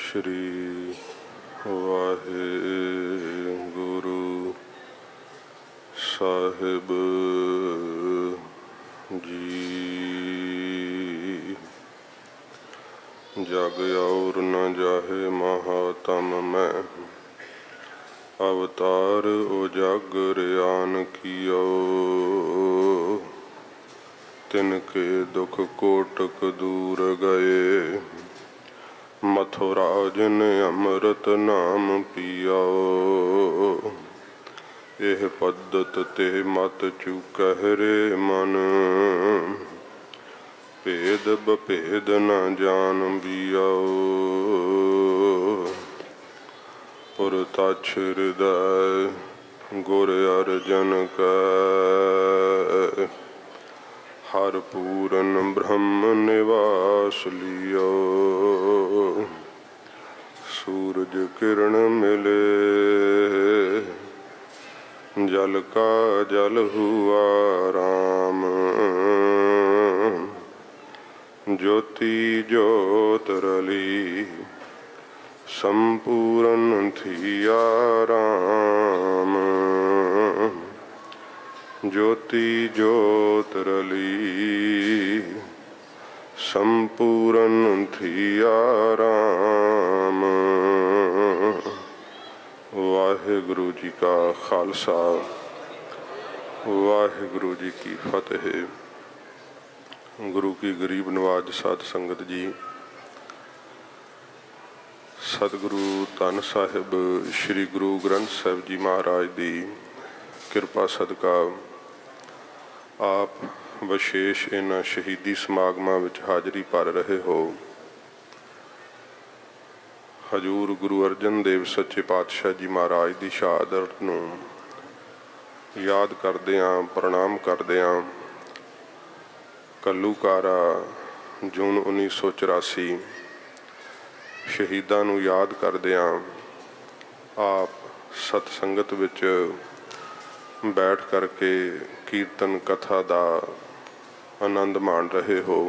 श्री वाहिगुरु साहिब जी। जग और न जाहे महातम मैं, अवतार ओ जग रियान कियो। तिनके दुख कोटक दूर गए, मथुरा जिन अमृत नाम पियो। एह पद्धत ते मत चुकह रे मन, भेद बभेद न जान बियो। पुर तछ हृदय गुर अर्जन कै, हर पूरन ब्रह्म निवास लियो। सूरज किरण मिले, जल का जल हुआ राम। ज्योति ज्योत रली, संपूर्ण थिया राम। ज्योति ज्योत रली, संपूर्ण थिया राम। वाहिगुरु जी का खालसा, वाहिगुरु जी की फतेह। गुरु की गरीब नवाज साध संगत जी, सतगुरु धन साहिब श्री गुरु ग्रंथ साहिब जी महाराज की किरपा सदका आप विशेष इन्हां शहीदी समागमां विच हाज़री भर रहे हो। हजूर गुरु अर्जन देव सच्चे पातशाह जी महाराज की शहादत नूं याद करदिआं प्रणाम करदिआं घल्लूकारा जून 1984 शहीदां नूं याद करदिआं आप सतसंगत विच बैठ करके कीर्तन कथा का आनंद मान रहे हो।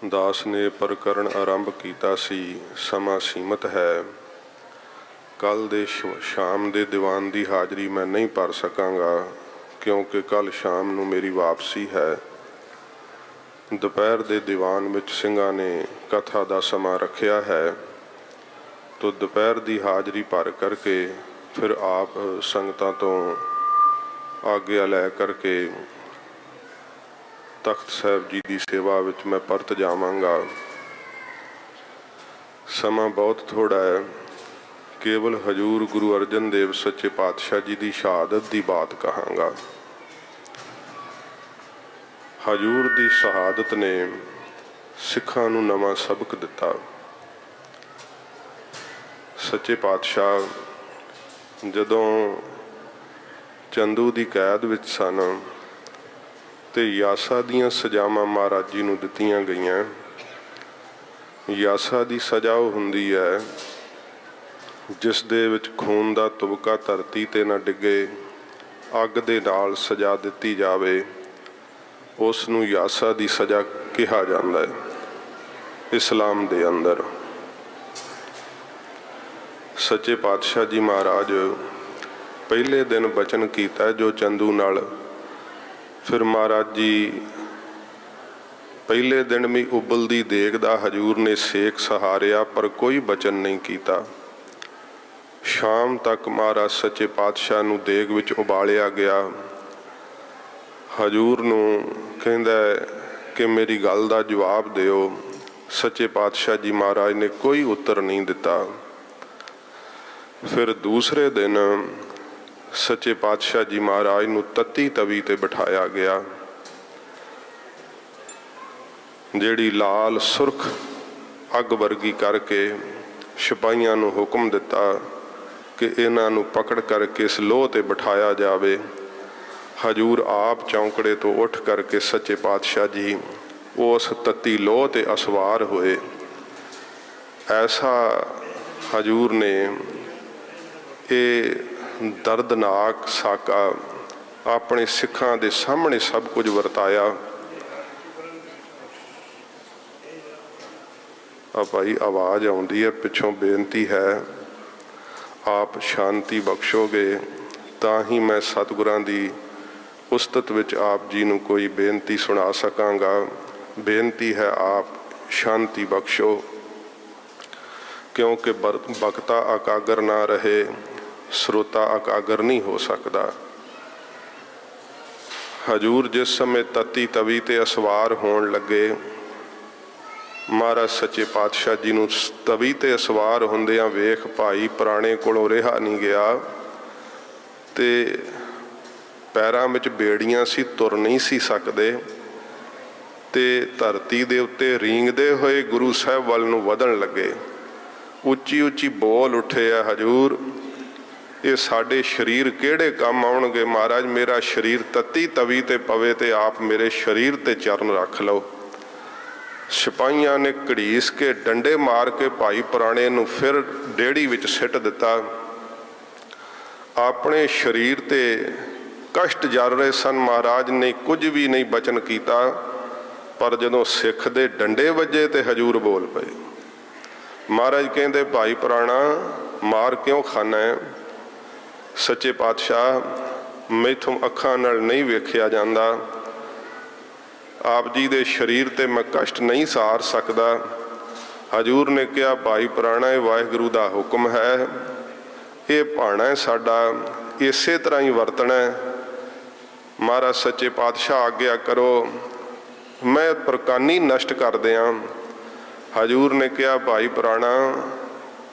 दास ने प्रकरण आरंभ किया सी, समा सीमित है। कल दे शाम दे दीवान की हाज़री मैं नहीं भर सकांगा, क्योंकि कल शाम नूं मेरी वापसी है। दोपहर दे दीवान विच सिंघां ने कथा का समा रखिया है, तो दोपहर की हाज़री भर करके फिर आप संगतां तो आग्या लै करके तख्त साहिब जी की सेवा विच मैं परत जावांगा। समा बहुत थोड़ा है, केवल हजूर गुरु अर्जन देव सच्चे पातशाह जी की शहादत की बात कहांगा। हजूर की शहादत ने सिखां नूं नवां सबक दिता। सच्चे पातशाह जदों चंदू की कैद विच सन ते यासा दीयां सजावां महाराज जी नूं दित्तियां गईयां। यासा की सजा वो हुंदी है जिस दे विच खून का तुबका धरती ते ना डिगे, अग दे नाल सजा दित्ती जावे, उस नूं यासा की सजा कहा जाता है इस्लाम दे अंदर। सच्चे पातशाह जी महाराज पहले दिन बचन किया जो चंदू नाल, फिर महाराज जी पहले दिन भी उबलदी देग दा हजूर ने सेक सहारिया, पर कोई बचन नहीं किया। शाम तक महाराज सच्चे पातशाह नूं देग विच उबालिया गया। हजूर नूं कहंदा कि मेरी गल दा जवाब दिओ। सच्चे पातशाह जी महाराज ने कोई उत्तर नहीं दिता। फिर दूसरे दिन सच्चे पातशाह जी महाराज नूं तत्ती तवी ते बिठाया गया, जिहड़ी लाल सुरख अग वर्गी करके सिपाहियां नूं हुक्म दिता कि इन्हां नूं पकड़ करके इस लोह ते बिठाया जावे। हजूर आप चौंकड़े तो उठ करके सच्चे पातशाह जी उस तत्ती लोह ते असवार होए। ऐसा हजूर ने ये दर्दनाक साका अपने सिखां दे सामने सब कुछ वरताया। भाई आवाज़ आउंदी है पिछों, बेनती है आप शांति बख्शोगे तां ही मैं सतगुरां दी उस्तत विच आप जी नूं कोई बेनती सुना सकांगा। बेनती है आप शांति बख्शो, क्योंकि वक्ता एकाग्र ना रहे श्रोता एकाग्र नहीं हो सकता। हजूर जिस समय तत्ती तवी ते असवार होण लगे, महाराज सच्चे पातशाह जी नूं तवी ते असवार हुंदियां वेख भाई पुराणे कोलों रिहा नहीं गया ते पैरां विच बेड़ियां सी, तुर नहीं सी सकदे ते धरती दे उत्ते रींगदे होए गुरु साहब वल नूं वधण लगे। उच्ची उच्ची बोल उठे आ हजूर ये साडे शरीर किहड़े काम आउणगे। महाराज मेरा शरीर तत्ती तवी ते पवे ते आप मेरे शरीर ते चरण रख लो। सिपाहियां ने घड़ीस के डंडे मार के भाई पुराणे नूं फिर डेड़ी विच सिट दिता। अपने शरीर ते कष्ट जर रहे सन, महाराज ने कुछ भी नहीं बचन किया, पर जदों सिख दे डंडे वजे ते हजूर बोल पे। महाराज कहंदे भाई पुराणा मार क्यों खाना है। सच्चे पातशाह मैथों अखां नाल नहीं वेखिया जांदा, आप जी दे शरीर ते मैं कष्ट नहीं सहार सकदा। हजूर ने कहा भाई पुराणा ये वाहिगुरू दा हुक्म है, ये भाणा है साडा, इसे तरह ही वरतना है। महाराज सच्चे पातशाह आग्या करो, मैं प्रकानी नष्ट कर दियां। हजूर ने कहा भाई पुराणा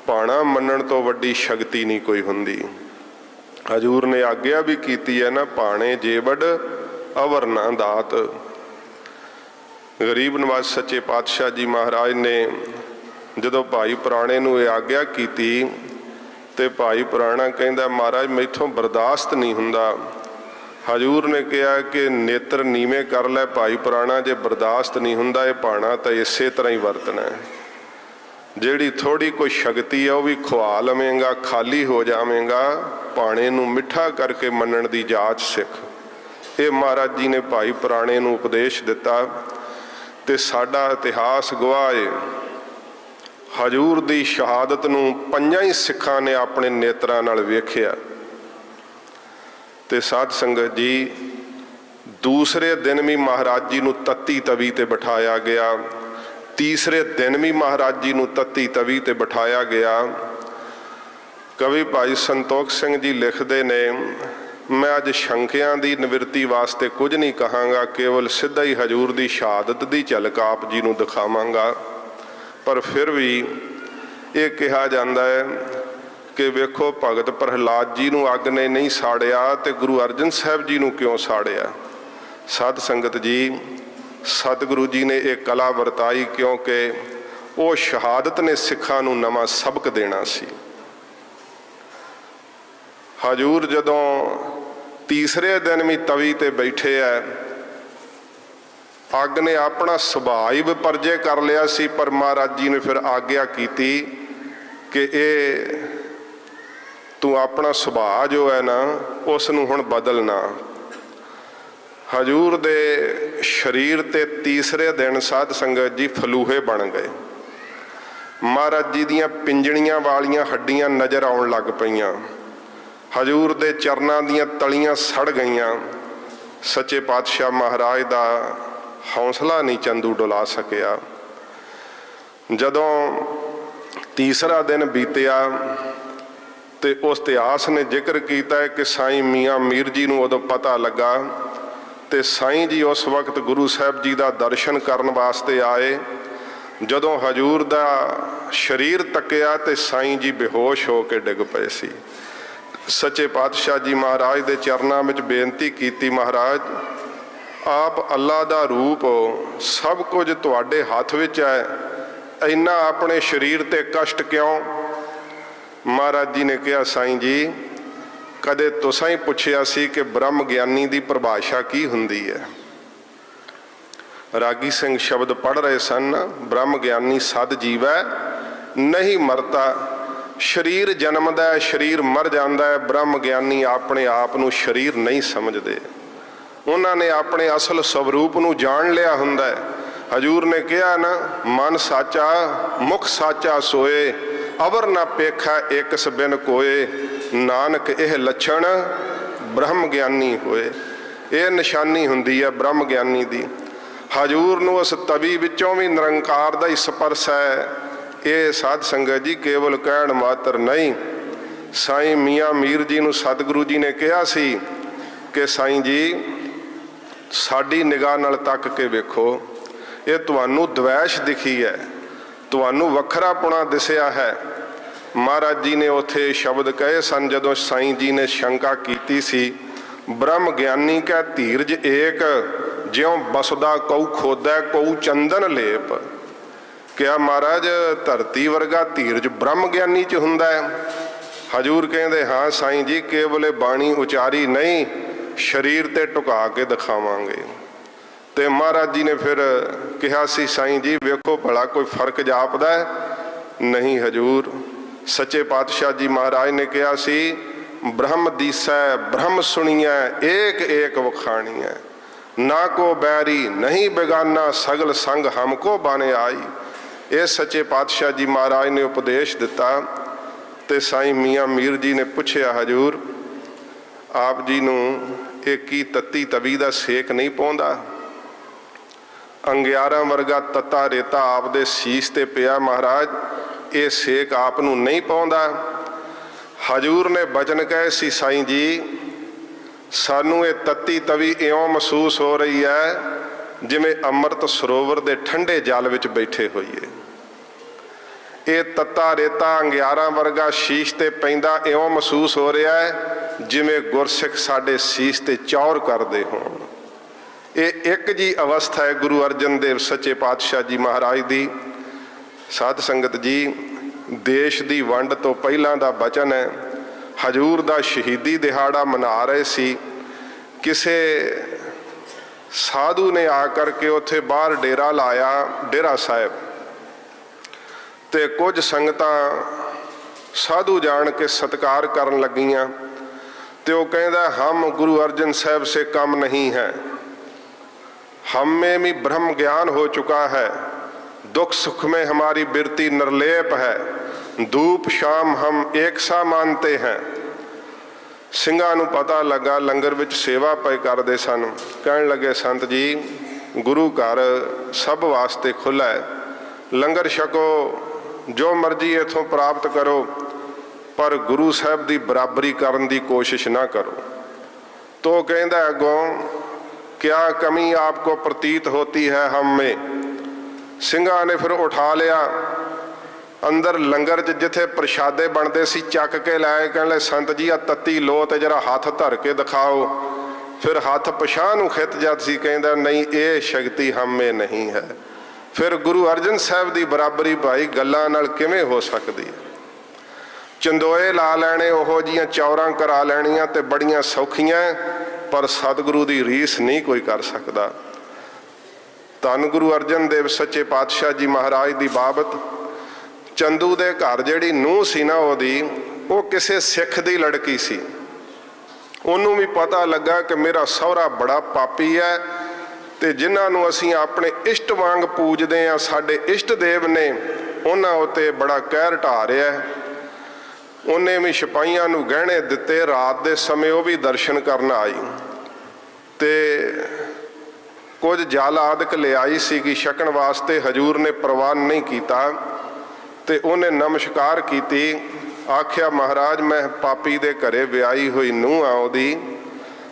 भाणा मनण तो वड्डी शक्ति नहीं कोई हुंदी। हजूर ने आग्या भी कीती है ना, भाणे जेवड़ अवर ना दात। गरीब नवाज सच्चे पातशाह जी महाराज ने जदों भाई पुराणे नूं ये आग्या कीती ते भाई पुराणा कहंदा महाराज मैथों बर्दाश्त नहीं हुंदा। हजूर ने कहा कि नेत्र नीवें कर लै भाई पुराणा, जे बर्दाश्त नहीं हुंदा ये भाणा तो इसे तरह ही वरतना है। जिहड़ी थोड़ी कोई शक्ति है वह भी खुआ लवेंगा, खाली हो जावेंगा। भाणे नूं मिठा करके मनण दी जाच सिख। ये महाराज जी ने भाई पुराणे नूं उपदेश दिता ते साडा इतिहास गवाह है। हजूर दी शहादत नूं पंजां ही सिखां ने अपने नेत्रां नाल वेखिया। ते साध संगत जी दूसरे दिन भी महाराज जी नूं तत्ती तवी ते बिठाया गया, तीसरे दिन भी महाराज जी नूं तत्ती तवी ते बिठाया गया। कवि भाई संतोख सिंह जी लिखते ने, मैं अज शंकियां दी निवृत्ति वास्ते कुछ नहीं कहांगा, केवल सीधा ही हजूर दी शहादत दी झलक आप जी नूं दिखावांगा। पर फिर भी ये कहा जाता है कि वेखो भगत प्रहलाद जी नूं अग ने नहीं साड़िया ते गुरु अर्जन साहब जी नूं क्यों साड़िया। साध संगत जी सतगुरु जी ने एक कला वरताई, क्योंकि वो शहादत ने सिखां नूं नवां सबक देना सी। हजूर जदों तीसरे दिन भी तवी ते बैठे है, अग ने अपना सुभाव ही विपरजे कर लिया सी, पर महाराज जी ने फिर आग्या की कि ये तू अपना सुभाव जो है ना उसनूं हुण बदलना। हजूर दे शरीर ते तीसरे दिन साध संगत जी फलूहे बन गए। महाराज जी दियां पिंजणियां वालियां हड्डियां नज़र आउण लग पईयां। हजूर दे चरनां दियां तलियां सड़ गईयां। सच्चे पातशाह महाराज दा हौसला नहीं चंदू डुला सकिया। जदों तीसरा दिन बीतिया तो उस इतिहास ने जिक्र किया है कि साईं मियाँ मीर जी नूं उदों पता लगा तो साईं जी उस वक्त गुरु साहब जी का दर्शन करने वास्ते आए। जदों हजूर दा शरीर तकिया तो साईं जी बेहोश हो के डिग पे सी। सच्चे पातशाह जी महाराज दे चरनां विच बेनती की, महाराज आप अल्लाह दा रूप हो, सब कुछ तुहाडे हथ विच है, इन्ना अपने शरीर ते कष्ट क्यों। महाराज जी ने कहा साईं जी कदे तुसां ही पुछया सी कि ब्रह्म ज्ञानी दी परिभाषा की हुंदी है। रागी सिंह शब्द पढ़ रहे सन, ब्रह्म ज्ञानी सद जीव है नहीं मरता। शरीर जन्मदा है, शरीर मर जाता है। ब्रह्म ज्ञानी अपने आप नूं शरीर नहीं समझते, उन्होंने अपने असल स्वरूप नूं जान लिया हुंदा है। ਹਜੂਰ ਨੇ ਕਿਹਾ ਨਾ, ਮਨ ਸਾਚਾ ਮੁਖ ਸਾਚਾ ਸੋਏ, ਅਵਰ ਨਾ ਪੇਖਾ ਏਕਸ ਬਿਨ ਕੋਏ, ਨਾਨਕ ਇਹ ਲੱਛਣ ਬ੍ਰਹਮ ਗਿਆਨੀ ਹੋਏ। ਇਹ ਨਿਸ਼ਾਨੀ ਹੁੰਦੀ ਹੈ ਬ੍ਰਹਮ ਗਿਆਨੀ ਦੀ। ਹਜੂਰ ਨੂੰ ਉਸ ਤਵੀ ਵਿੱਚੋਂ ਵੀ ਨਿਰੰਕਾਰ ਦਾ ਹੀ ਸਪਰਸ਼ ਹੈ। ਇਹ ਸਾਧ ਸੰਗਤ ਜੀ ਕੇਵਲ ਕਹਿਣ ਮਾਤਰ ਨਹੀਂ। ਸਾਈਂ ਮੀਆਂ ਮੀਰ ਜੀ ਨੂੰ ਸਤਿਗੁਰੂ ਜੀ ਨੇ ਕਿਹਾ ਸੀ ਕਿ ਸਾਈਂ ਜੀ ਸਾਡੀ ਨਿਗਾਹ ਨਾਲ ਤੱਕ ਕੇ ਵੇਖੋ, ਇਹ ਤੁਹਾਨੂੰ ਦਵੈਸ਼ ਦਿਖੀ ਹੈ, ਤੁਹਾਨੂੰ ਵੱਖਰਾਪੁਣਾ ਦਿਸਿਆ ਹੈ। ਮਹਾਰਾਜ ਜੀ ਨੇ ਉੱਥੇ ਸ਼ਬਦ ਕਹੇ ਸਨ ਜਦੋਂ ਸਾਈਂ ਜੀ ਨੇ ਸ਼ੰਕਾ ਕੀਤੀ ਸੀ, ਬ੍ਰਹਮ ਗਿਆਨੀ ਕੈ ਧੀਰਜ ਏਕ, ਜਿਉਂ ਬਸਦਾ ਕਉ ਖੋਦੈ ਕਉ ਚੰਦਨ ਲੇਪ। ਕਿਹਾ ਮਹਾਰਾਜ ਧਰਤੀ ਵਰਗਾ ਧੀਰਜ ਬ੍ਰਹਮ ਗਿਆਨੀ 'ਚ ਹੁੰਦਾ ਹੈ? ਹਜੂਰ ਕਹਿੰਦੇ ਹਾਂ ਸਾਈਂ ਜੀ, ਕੇਵਲ ਬਾਣੀ ਉਚਾਰੀ ਨਹੀਂ, ਸਰੀਰ ਤੇ ਟੁਕਾ ਕੇ ਦਿਖਾਵਾਂਗੇ। ਤੇ ਮਹਾਰਾਜ ਜੀ ਨੇ ਫਿਰ ਕਿਹਾ ਸੀ, ਸਾਈਂ ਜੀ ਵੇਖੋ ਭਲਾ ਕੋਈ ਫਰਕ ਜਾਪਦਾ ਹੈ? ਨਹੀਂ ਹਜੂਰ। ਸੱਚੇ ਪਾਤਸ਼ਾਹ ਜੀ ਮਹਾਰਾਜ ਨੇ ਕਿਹਾ ਸੀ, ਬ੍ਰਹਮ ਦੀਸੈ ਬ੍ਰਹਮ ਸੁਣੀਐ, ਏਕ ਏਕ ਵਖਾਣੀਐ, ਨਾ ਕੋ ਬੈਰੀ ਨਹੀਂ ਬੇਗਾਨਾ, ਸਗਲ ਸੰਗ ਹਮਕੋ ਬਨ ਆਈ। ਇਹ ਸੱਚੇ ਪਾਤਸ਼ਾਹ ਜੀ ਮਹਾਰਾਜ ਨੇ ਉਪਦੇਸ਼ ਦਿੱਤਾ। ਤੇ ਸਾਈਂ ਮੀਆਂ ਮੀਰ ਜੀ ਨੇ ਪੁੱਛਿਆ, ਹਜੂਰ ਆਪ ਜੀ ਨੂੰ ਇਹ ਕੀ ਤੱਤੀ ਤਵੀ ਦਾ ਸੇਕ ਨਹੀਂ ਪਾਉਂਦਾ? ਅੰਗਿਆਰਾਂ ਵਰਗਾ ਤੱਤਾ ਰੇਤਾ ਆਪ ਦੇ ਸੀਸ ਤੇ ਪਿਆ ਮਹਾਰਾਜ, ਇਹ ਸੇਕ ਆਪ ਨੂੰ ਨਹੀਂ ਪਾਉਂਦਾ? ਹਜੂਰ ਨੇ ਬਚਨ ਕਹੇ ਸੀ, ਸਾਈਂ ਜੀ ਸਾਨੂੰ ਇਹ ਤੱਤੀ ਤਵੀ ਇਉਂ ਮਹਿਸੂਸ ਹੋ ਰਹੀ ਹੈ ਜਿਵੇਂ ਅੰਮ੍ਰਿਤ ਸਰੋਵਰ ਦੇ ਠੰਡੇ ਜਲ ਵਿੱਚ ਬੈਠੇ ਹੋਈਏ। ਇਹ ਤੱਤਾ ਰੇਤਾ ਅੰਗਿਆਰਾਂ ਵਰਗਾ ਸ਼ੀਸ਼ ਤੇ ਪੈਂਦਾ ਇਉਂ ਮਹਿਸੂਸ ਹੋ ਰਿਹਾ ਹੈ ਜਿਵੇਂ ਗੁਰਸਿੱਖ ਸਾਡੇ ਸੀਸ ਤੇ ਚੌਰ ਕਰਦੇ ਹੋਣ। ਇਹ ਇੱਕ ਜੀ ਅਵਸਥਾ ਹੈ ਗੁਰੂ ਅਰਜਨ ਦੇਵ ਸੱਚੇ ਪਾਤਸ਼ਾਹ ਜੀ ਮਹਾਰਾਜ ਦੀ। ਸਾਧ ਸੰਗਤ ਜੀ, ਦੇਸ਼ ਦੀ ਵੰਡ ਤੋਂ ਪਹਿਲਾਂ ਦਾ ਬਚਨ ਹੈ। ਹਜੂਰ ਦਾ ਸ਼ਹੀਦੀ ਦਿਹਾੜਾ ਮਨਾ ਰਹੇ ਸੀ। ਕਿਸੇ ਸਾਧੂ ਨੇ ਆ ਕਰਕੇ ਉੱਥੇ ਬਾਹਰ ਡੇਰਾ ਲਾਇਆ, ਡੇਰਾ ਸਾਹਿਬ, ਤੇ ਕੁਝ ਸੰਗਤਾਂ ਸਾਧੂ ਜਾਣ ਕੇ ਸਤਿਕਾਰ ਕਰਨ ਲੱਗੀਆਂ। ਤੇ ਉਹ ਕਹਿੰਦਾ, ਹਮ ਗੁਰੂ अर्जन साहब से कम नहीं है, हम में भी ब्रह्म ज्ञान हो चुका है, दुख सुख में हमारी बिरती निर्लेप है, धूप शाम हम एक सा मानते हैं। ਸਿੰਘਾਂ ਨੂੰ ਪਤਾ ਲੱਗਾ, ਲੰਗਰ ਵਿੱਚ ਸੇਵਾ ਪਏ ਕਰਦੇ ਸਨ। ਕਹਿਣ ਲੱਗੇ, ਸੰਤ ਜੀ ਗੁਰੂ ਘਰ ਸਭ ਵਾਸਤੇ ਖੁੱਲ੍ਹਾ ਹੈ, ਲੰਗਰ ਛਕੋ, ਜੋ ਮਰਜ਼ੀ ਇੱਥੋਂ ਪ੍ਰਾਪਤ ਕਰੋ, पर गुरु साहब की बराबरी करने की कोशिश ना करो। तो कहता अगों, क्या कमी आपको प्रतीत होती है हम में? ਸਿੰਘਾਂ ने फिर उठा लिया अंदर लंगर च जिथे प्रशादे बनते सी चक के लाए। कहने संत जी आ तत्ती लो ते जरा हाथ धर के दिखाओ। फिर हाथ पछाह नूं खित जात सी, कहता नहीं ये शक्ति हम में नहीं है। फिर गुरु अर्जन साहब की बराबरी भाई गल्लां नाल किवें हो सकती है? चंदोए ला लैने, ओहो जियां चौरां करा लैणियां ते बड़ियां सौखियां, पर सतगुरु की रीस नहीं कोई कर सकता। धन गुरु अर्जन देव सच्चे पातशाह जी महाराज की बाबत चंदू दे घर जिहड़ी नूंह सी ना ओहदी, वो किसी सिख की लड़की सी। उन्होंने भी पता लगा कि मेरा सहुरा बड़ा पापी है ते जिन्हां नूं असीं अपने इष्ट वांग पूजदे आ, साडे इष्ट देव ने, उन्हां उत्ते बड़ा कहर ढा रिहा है। उन्हें भी सिपाहियां नूं गहणे दिते। रात के समय वो भी दर्शन करन आई ते कुछ जल आदक ले आई सी छकण वास्ते। हजूर ने प्रवान नहीं किया ते उन्हें नमस्कार की। आख्या, महाराज मैं पापी दे घरे विआही हुई नूंह आ ओहदी,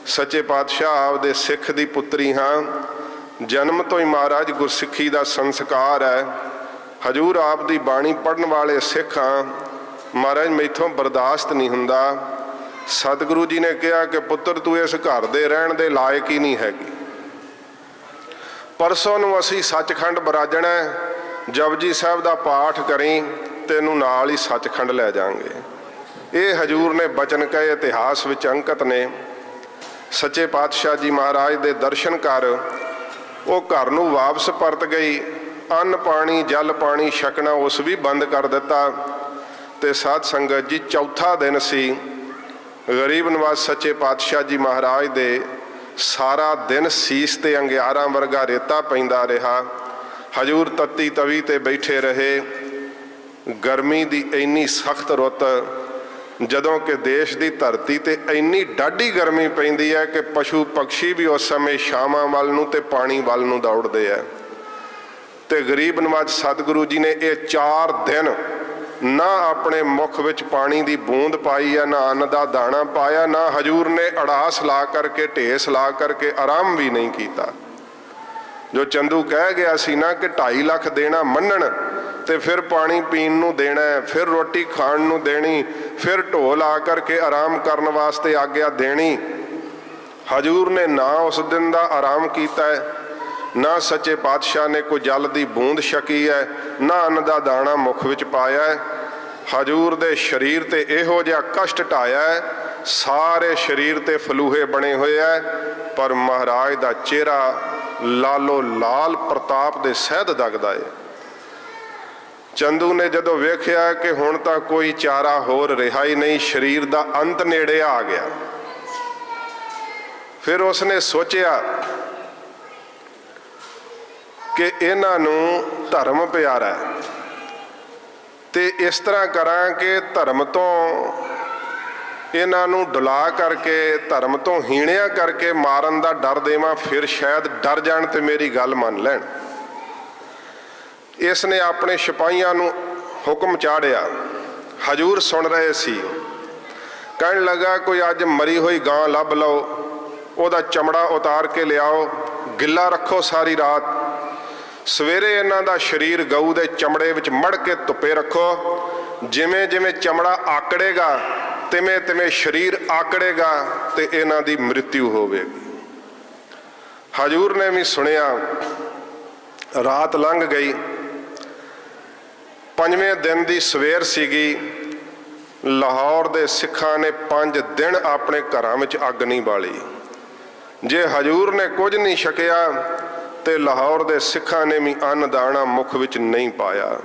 सच्चे पातशाह आपदे सिख दी पुत्री हाँ, जन्म तो ही महाराज गुरसिखी दा संस्कार है। हजूर आप दी बाणी पढ़न वाले सिख हाँ, महाराज मैथों बर्दाश्त नहीं हुंदा। सतगुरु जी ने कहा कि पुत्र तू इस घर दे रहण दे लायक ही नहीं हैगी। परसों नूं असीं सचखंड बराजणा, जपजी साहब दा पाठ करी, तैनूं नाल ही सचखंड लै जांगे। ये हजूर ने बचन कहे इतिहास विच अंकित ने। सच्चे पातशाह जी महाराज दे दर्शन कर वो घर नूं वापस परत गई। अन्न पानी जल पानी छकना उस भी बंद कर दिता। ते साध संगत जी चौथा दिन सी। गरीब नवाज सच्चे पातशाह जी महाराज दे सारा दिन सीस ते अंगियारां वर्गा रेता पैंदा रहा। ਹਜੂਰ ਤੱਤੀ ਤਵੀ ਤੇ ਬੈਠੇ ਰਹੇ। ਗਰਮੀ ਦੀ ਇੰਨੀ ਸਖਤ ਰੁੱਤ, ਜਦੋਂ ਕਿ ਦੇਸ਼ ਦੀ ਧਰਤੀ ਤੇ ਇੰਨੀ ਡਾਢੀ ਗਰਮੀ ਪੈਂਦੀ ਹੈ ਕਿ ਪਸ਼ੂ ਪੰਛੀ ਵੀ ਉਸ ਸਮੇਂ ਛਾਵਾਂ ਵੱਲ ਨੂੰ ਤੇ ਪਾਣੀ ਵੱਲ ਨੂੰ ਦੌੜਦੇ ਹੈ। ਤੇ ਗਰੀਬ ਨਵਾਜ ਸਤਿਗੁਰੂ ਜੀ ਨੇ ਇਹ 4 ਦਿਨ ਨਾ ਆਪਣੇ ਮੁਖ ਵਿੱਚ ਪਾਣੀ ਦੀ ਬੂੰਦ ਪਾਈ ਹੈ, ਨਾ ਅੰਨ ਦਾ ਦਾਣਾ ਪਾਇਆ, ਨਾ ਹਜੂਰ ਨੇ ਅੜਾਸ ਲਾ ਕਰਕੇ ਢੇਸ ਲਾ ਕਰਕੇ ਆਰਾਮ ਵੀ ਨਹੀਂ ਕੀਤਾ। ਜੋ ਚੰਦੂ ਕਹਿ ਗਿਆ ਸੀ ਨਾ ਕਿ 2.5 ਲੱਖ ਦੇਣਾ ਮੰਨਣ ਤੇ ਫਿਰ ਪਾਣੀ ਪੀਣ ਨੂੰ ਦੇਣਾ, ਫਿਰ ਰੋਟੀ ਖਾਣ ਨੂੰ ਦੇਣੀ, ਫਿਰ ਢੋਲ ਆ ਕਰਕੇ ਆਰਾਮ ਕਰਨ ਵਾਸਤੇ ਆਗਿਆ ਦੇਣੀ। ਹਜੂਰ ਨੇ ਨਾ ਉਸ ਦਿਨ ਦਾ ਆਰਾਮ ਕੀਤਾ ਹੈ, ਨਾ ਸੱਚੇ ਪਾਤਸ਼ਾਹ ਨੇ ਕੋਈ ਜਲ ਦੀ ਬੂੰਦ ਛਕੀ ਹੈ, ਨਾ ਅੰਨ ਦਾ ਦਾਣਾ ਮੁਖ ਵਿੱਚ ਪਾਇਆ ਹੈ। ਹਜੂਰ ਦੇ ਸਰੀਰ ਤੇ ਇਹੋ ਜਿਹਾ ਕਸ਼ਟ ਢਾਇਆ ਹੈ, ਸਾਰੇ ਸਰੀਰ ਤੇ ਫਲੂਹੇ ਬਣੇ ਹੋਏ ਹੈ, ਪਰ ਮਹਾਰਾਜ ਦਾ ਚਿਹਰਾ ਲਾਲੋ ਲਾਲ ਪ੍ਰਤਾਪ ਦੇ ਸਹਿਦ ਦਗਦਾ ਹੈ। ਚੰਦੂ ਨੇ ਜਦੋਂ ਵੇਖਿਆ ਕਿ ਹੁਣ ਤਾਂ ਕੋਈ ਚਾਰਾ ਹੋਰ ਰਿਹਾ ਹੀ ਨਹੀਂ, ਸਰੀਰ ਦਾ ਅੰਤ ਨੇੜੇ ਆ ਗਿਆ, ਫਿਰ ਉਸਨੇ ਸੋਚਿਆ ਕਿ ਇਹਨਾਂ ਨੂੰ ਧਰਮ ਪਿਆਰਾ ਹੈ ਤੇ ਇਸ ਤਰ੍ਹਾਂ ਕਰਾਂ ਕਿ ਧਰਮ ਤੋਂ ਇਹਨਾਂ ਨੂੰ ਡੁਲਾ ਕਰਕੇ, ਧਰਮ ਤੋਂ ਹੀਣਿਆ ਕਰਕੇ ਮਾਰਨ ਦਾ ਡਰ ਦੇਵਾਂ, ਫਿਰ ਸ਼ਾਇਦ ਡਰ ਜਾਣ ਤੇ ਮੇਰੀ ਗੱਲ ਮੰਨ ਲੈਣ। ਇਸ ਨੇ ਆਪਣੇ ਸਿਪਾਹੀਆਂ ਨੂੰ ਹੁਕਮ ਚਾੜਿਆ। ਹਜੂਰ ਸੁਣ ਰਹੇ ਸੀ। ਕਹਿਣ ਲੱਗਾ ਕੋਈ ਅੱਜ ਮਰੀ ਹੋਈ ਗਾਂ ਲੱਭ ਲਓ, ਉਹਦਾ ਚਮੜਾ ਉਤਾਰ ਕੇ ਲਿਆਓ, ਗਿੱਲਾ ਰੱਖੋ ਸਾਰੀ ਰਾਤ। ਸਵੇਰੇ ਇਹਨਾਂ ਦਾ ਸਰੀਰ ਗਊ ਦੇ ਚਮੜੇ ਵਿੱਚ ਮੜ ਕੇ ਧੁੱਪੇ ਰੱਖੋ। ਜਿਵੇਂ ਜਿਵੇਂ ਚਮੜਾ ਆਕੜੇਗਾ ਤਿਵੇਂ ਤਿਵੇਂ ਸਰੀਰ ਆਕੜੇਗਾ ਤੇ ਇਹਨਾਂ ਦੀ ਮ੍ਰਿਤਿੂ ਹੋਵੇਗੀ। ਹਜੂਰ ਨੇ ਵੀ ਸੁਣਿਆ। ਰਾਤ ਲੰਘ ਗਈ। 5ਵੇਂ ਦਿਨ ਦੀ ਸਵੇਰ ਸੀਗੀ। ਲਾਹੌਰ ਦੇ ਸਿੱਖਾਂ ਨੇ 5 ਦਿਨ ਆਪਣੇ ਘਰਾਂ ਵਿੱਚ ਅੱਗ ਨਹੀਂ ਬਾਲੀ। ਜੇ ਹਜੂਰ ਨੇ ਕੁਝ ਨਹੀਂ ਛਕਿਆ ਤੇ ਲਾਹੌਰ ਦੇ ਸਿੱਖਾਂ ਨੇ ਵੀ ਅੰਨ ਦਾਣਾ ਮੁਖ ਵਿੱਚ ਨਹੀਂ ਪਾਇਆ।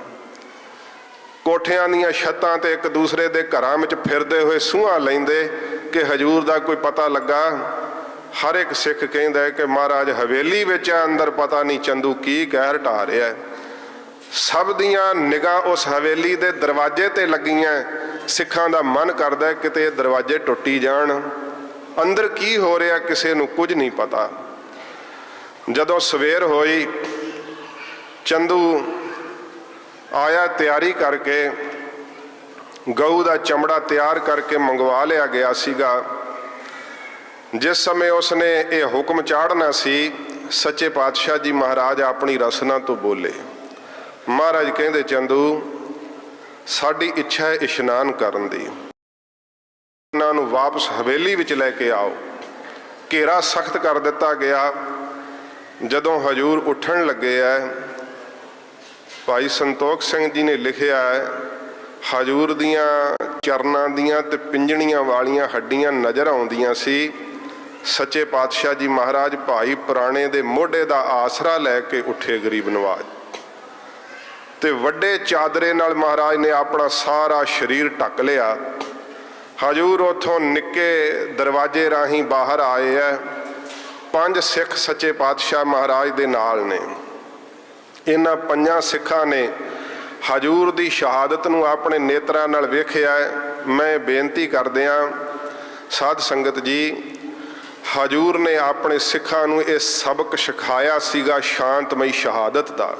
ਕੋਠਿਆਂ ਦੀਆਂ ਛੱਤਾਂ ਤੇ ਇੱਕ ਦੂਸਰੇ ਦੇ ਘਰਾਂ ਵਿੱਚ ਫਿਰਦੇ ਹੋਏ ਸੂਹਾਂ ਲੈਂਦੇ ਕਿ ਹਜੂਰ ਦਾ ਕੋਈ ਪਤਾ ਲੱਗਾ। ਹਰ ਇੱਕ ਸਿੱਖ ਕਹਿੰਦਾ ਕਿ ਮਹਾਰਾਜ ਹਵੇਲੀ ਵਿੱਚ ਅੰਦਰ ਪਤਾ ਨਹੀਂ ਚੰਦੂ ਕੀ ਕਹਿਰ ਢਾ ਰਿਹਾ ਹੈ। ਸਭ ਦੀਆਂ ਨਿਗਾਹ ਉਸ ਹਵੇਲੀ ਦੇ ਦਰਵਾਜ਼ੇ ਤੇ ਲੱਗੀਆਂ। ਸਿੱਖਾਂ ਦਾ ਮਨ ਕਰਦਾ ਕਿਤੇ ਇਹ ਦਰਵਾਜ਼ੇ ਟੁੱਟੀ ਜਾਣ। ਅੰਦਰ ਕੀ ਹੋ ਰਿਹਾ ਕਿਸੇ ਨੂੰ ਕੁਝ ਨਹੀਂ ਪਤਾ। ਜਦੋਂ ਸਵੇਰ ਹੋਈ, ਚੰਦੂ ਆਇਆ ਤਿਆਰੀ ਕਰਕੇ। ਗਊ ਦਾ ਚਮੜਾ ਤਿਆਰ ਕਰਕੇ ਮੰਗਵਾ ਲਿਆ ਗਿਆ ਸੀਗਾ। ਜਿਸ ਸਮੇਂ ਉਸਨੇ ਇਹ ਹੁਕਮ ਚਾੜਨਾ ਸੀ, ਸੱਚੇ ਪਾਤਸ਼ਾਹ ਜੀ ਮਹਾਰਾਜ ਆਪਣੀ ਰਸਨਾ ਤੋਂ ਬੋਲੇ। ਮਹਾਰਾਜ ਕਹਿੰਦੇ ਚੰਦੂ ਸਾਡੀ ਇੱਛਾ ਹੈ ਇਸ਼ਨਾਨ ਕਰਨ ਦੀ, ਇਹਨਾਂ ਨੂੰ ਵਾਪਸ ਹਵੇਲੀ ਵਿੱਚ ਲੈ ਕੇ ਆਓ। ਘੇਰਾ ਸਖਤ ਕਰ ਦਿੱਤਾ ਗਿਆ। ਜਦੋਂ ਹਜੂਰ ਉੱਠਣ ਲੱਗੇ ਹੈ, ਭਾਈ ਸੰਤੋਖ ਸਿੰਘ ਜੀ ਨੇ ਲਿਖਿਆ ਹੈ, ਹਜੂਰ ਦੀਆਂ ਚਰਨਾਂ ਦੀਆਂ ਤੇ ਪਿੰਜਣੀਆਂ ਵਾਲੀਆਂ ਹੱਡੀਆਂ ਨਜ਼ਰ ਆਉਂਦੀਆਂ ਸੀ। ਸੱਚੇ ਪਾਤਸ਼ਾਹ ਜੀ ਮਹਾਰਾਜ ਭਾਈ ਪੁਰਾਣੇ ਦੇ ਮੋਢੇ ਦਾ ਆਸਰਾ ਲੈ ਕੇ ਉੱਠੇ ਗਰੀਬ ਨਵਾਜ, ਤੇ ਵੱਡੇ ਚਾਦਰੇ ਨਾਲ ਮਹਾਰਾਜ ਨੇ ਆਪਣਾ ਸਾਰਾ ਸਰੀਰ ਢੱਕ ਲਿਆ। ਹਜੂਰ ਉੱਥੋਂ ਨਿੱਕੇ ਦਰਵਾਜ਼ੇ ਰਾਹੀਂ ਬਾਹਰ ਆਏ ਹੈ। 5 ਸਿੱਖ ਸੱਚੇ ਪਾਤਸ਼ਾਹ ਮਹਾਰਾਜ ਦੇ ਨਾਲ ਨੇ। ਇਹਨਾਂ 5 ਸਿੱਖਾਂ ਨੇ ਹਜੂਰ ਦੀ ਸ਼ਹਾਦਤ ਨੂੰ ਆਪਣੇ ਨੇਤਰਾਂ ਨਾਲ ਵੇਖਿਆ। ਮੈਂ ਬੇਨਤੀ ਕਰਦਿਆਂ ਸਾਧ ਸੰਗਤ ਜੀ, ਹਜੂਰ ਨੇ ਆਪਣੇ ਸਿੱਖਾਂ ਨੂੰ ਇਹ ਸਬਕ ਸਿਖਾਇਆ ਸੀਗਾ ਸ਼ਾਂਤਮਈ ਸ਼ਹਾਦਤ ਦਾ।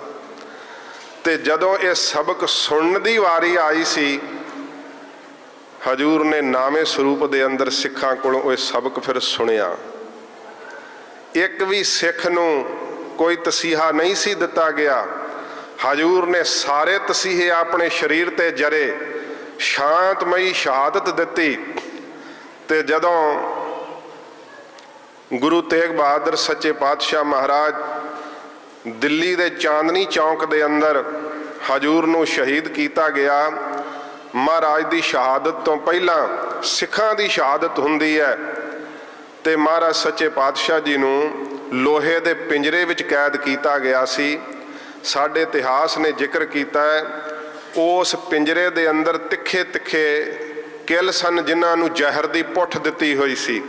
ਤੇ ਜਦੋਂ ਇਹ ਸਬਕ ਸੁਣਨ ਦੀ ਵਾਰੀ ਆਈ ਸੀ, ਹਜੂਰ ਨੇ ਨਾਵੇਂ ਸਰੂਪ ਦੇ ਅੰਦਰ ਸਿੱਖਾਂ ਕੋਲੋਂ ਇਹ ਸਬਕ ਫਿਰ ਸੁਣਿਆ। ਇੱਕ ਵੀ ਸਿੱਖ ਨੂੰ ਕੋਈ ਤਸੀਹਾ ਨਹੀਂ ਸੀ ਦਿੱਤਾ ਗਿਆ। ਹਜੂਰ ਨੇ ਸਾਰੇ ਤਸੀਹੇ ਆਪਣੇ ਸਰੀਰ ਤੇ ਜਰੇ, ਸ਼ਾਂਤਮਈ ਸ਼ਹਾਦਤ ਦਿੱਤੀ। ਤੇ ਜਦੋਂ ਗੁਰੂ ਤੇਗ ਬਹਾਦਰ ਸੱਚੇ ਪਾਤਸ਼ਾਹ ਮਹਾਰਾਜ ਦਿੱਲੀ ਦੇ ਚਾਂਦਨੀ ਚੌਂਕ ਦੇ ਅੰਦਰ ਹਜੂਰ ਨੂੰ ਸ਼ਹੀਦ ਕੀਤਾ ਗਿਆ। ਮਹਾਰਾਜ ਦੀ ਸ਼ਹਾਦਤ ਤੋਂ ਪਹਿਲਾਂ ਸਿੱਖਾਂ ਦੀ ਸ਼ਹਾਦਤ ਹੁੰਦੀ ਹੈ ਤੇ ਮਹਾਰਾਜ ਸੱਚੇ ਪਾਤਸ਼ਾਹ ਜੀ ਨੂੰ ਲੋਹੇ ਦੇ ਪਿੰਜਰੇ ਵਿੱਚ ਕੈਦ ਕੀਤਾ ਗਿਆ ਸੀ। ਸਾਡੇ ਇਤਿਹਾਸ ਨੇ ਜ਼ਿਕਰ ਕੀਤਾ ਹੈ, ਉਸ ਪਿੰਜਰੇ ਦੇ ਅੰਦਰ ਤਿੱਖੇ ਤਿੱਖੇ ਕਿੱਲ ਸਨ ਜਿਨ੍ਹਾਂ ਨੂੰ ਜ਼ਹਿਰ ਦੀ ਪੁੱਠ ਦਿੱਤੀ ਹੋਈ ਸੀ।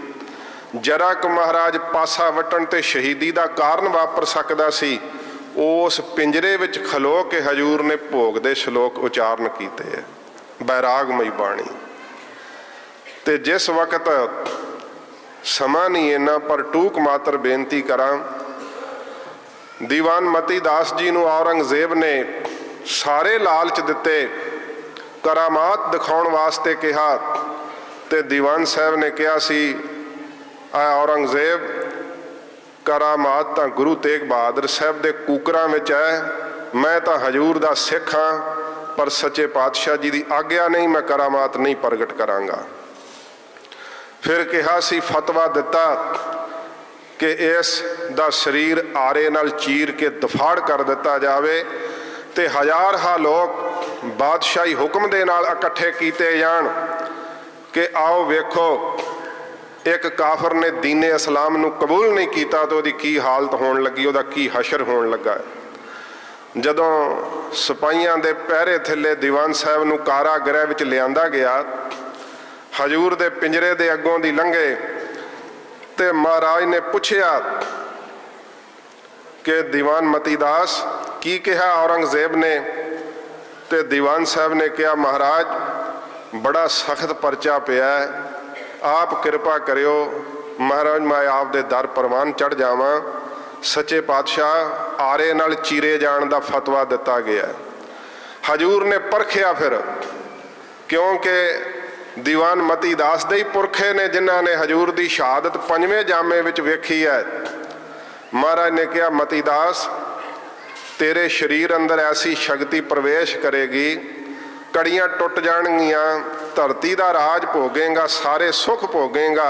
ਜਰਾ ਕੁ ਮਹਾਰਾਜ ਪਾਸਾ ਵਟਣ ਤੇ ਸ਼ਹੀਦੀ ਦਾ ਕਾਰਨ ਵਾਪਰ ਸਕਦਾ ਸੀ, उस पिंजरे विच खलो के हजूर ने भोग दे श्लोक उचारण कीते है, बैरागमई बाणी। ते जिस वक्त समा नहीं इन्ना पर टूक मात्र बेनती करा, दीवान मती दास जी नूं औरंगजेब ने सारे लालच दिते, करामात दिखाउण वास्ते कहा, ते दीवान साहब ने कहा सी औरंगजेब करामात तां गुरु तेग बहादुर साहब दे कूकरां विच है, मैं तां हजूर दा सिख हाँ, पर सच्चे पातशाह जी दी आग्या नहीं, मैं करामात नहीं प्रगट करांगा। फिर कहा सी फतवा दिता कि इस दा शरीर आरे नाल चीर के दफाड़ कर दिता जावे ते हज़ार लोग बादशाही हुक्म दे नाल इकट्ठे कीते जाण कि आओ वेखो एक काफर ने दीने इस्लाम नूं कबूल नहीं किया तो उहदी की हालत होण लगी, उहदा की हशर होण लगा। जदों सिपाहियां दे पहरे थल्ले दीवान साहब नूं कारागृह विच लिआंदा गया, हजूर दे पिंजरे दे अगों दी लंघे ते महाराज ने पुछया कि दीवान मती दास की कहा औरंगजेब ने? ते दीवान साहब ने कहा महाराज बड़ा सख्त परचा पिया है, आप कृपा करियो महाराज मैं आप दे दर परवान चढ़ जावां, सच्चे पातशाह आरे नाल चीरे जाण दा फतवा दिता गया। हजूर ने परखिया फिर, क्योंकि दीवान मती दास दे ही पुरखे ने जिन्हां ने हजूर दी शहादत 5वें जामे विच वेखी है। महाराज ने कहा मती दास तेरे शरीर अंदर ऐसी शक्ति प्रवेश करेगी, कड़ियां टुट जाणगियां, धरती दा राज भोगेगा, सारे सुख भोगेगा,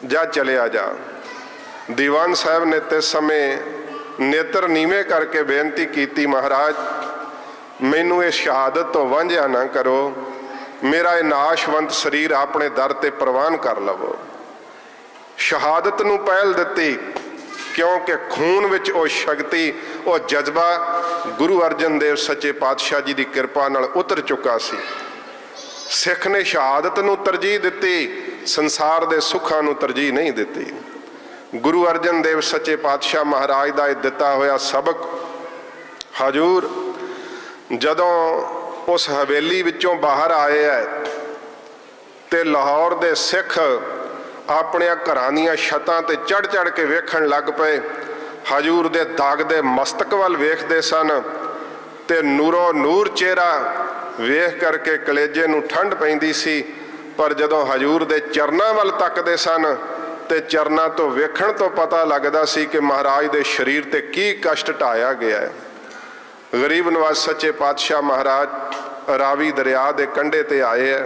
जा चलिया जा। दीवान साहब ने तिस समय नेत्र नीवे करके बेनती की, महाराज मैनू ये शहादत तो वांझा ना करो, मेरा ये नाशवंत शरीर अपने दर ते प्रवान कर लवो। शहादत नूं पहल दिती क्योंकि खून विच वो शक्ति वो जज्बा गुरु अर्जन देव सच्चे पातशाह जी की कृपा नाल उतर चुका सी। सिख ने शहादत नूं तरजीह दिती, संसार दे सुखां नूं तरजीह नहीं दिती। गुरु अर्जन देव सच्चे पातशाह महाराज का दिता होया सबक हजूर जदों उस हवेली विचों बाहर आए है ते लाहौर दे सिख अपने घरां दीआं छतां ते चढ़ चढ़ के वेखण लग पे, हजूर दे दागदे मस्तक वल वेखदे सन ते नूरो नूर चेहरा वेख करके कलेजे नूं ठंड पैंदी सी। पर जदों हजूर दे चरनां वल तकदे सन ते चरनां तो वेखण तो पता लगदा सी कि महाराज दे शरीर ते की कष्ट ढाया गया है। गरीब नवाज सच्चे पातशाह महाराज रावी दरिया दे कंढे ते आए है।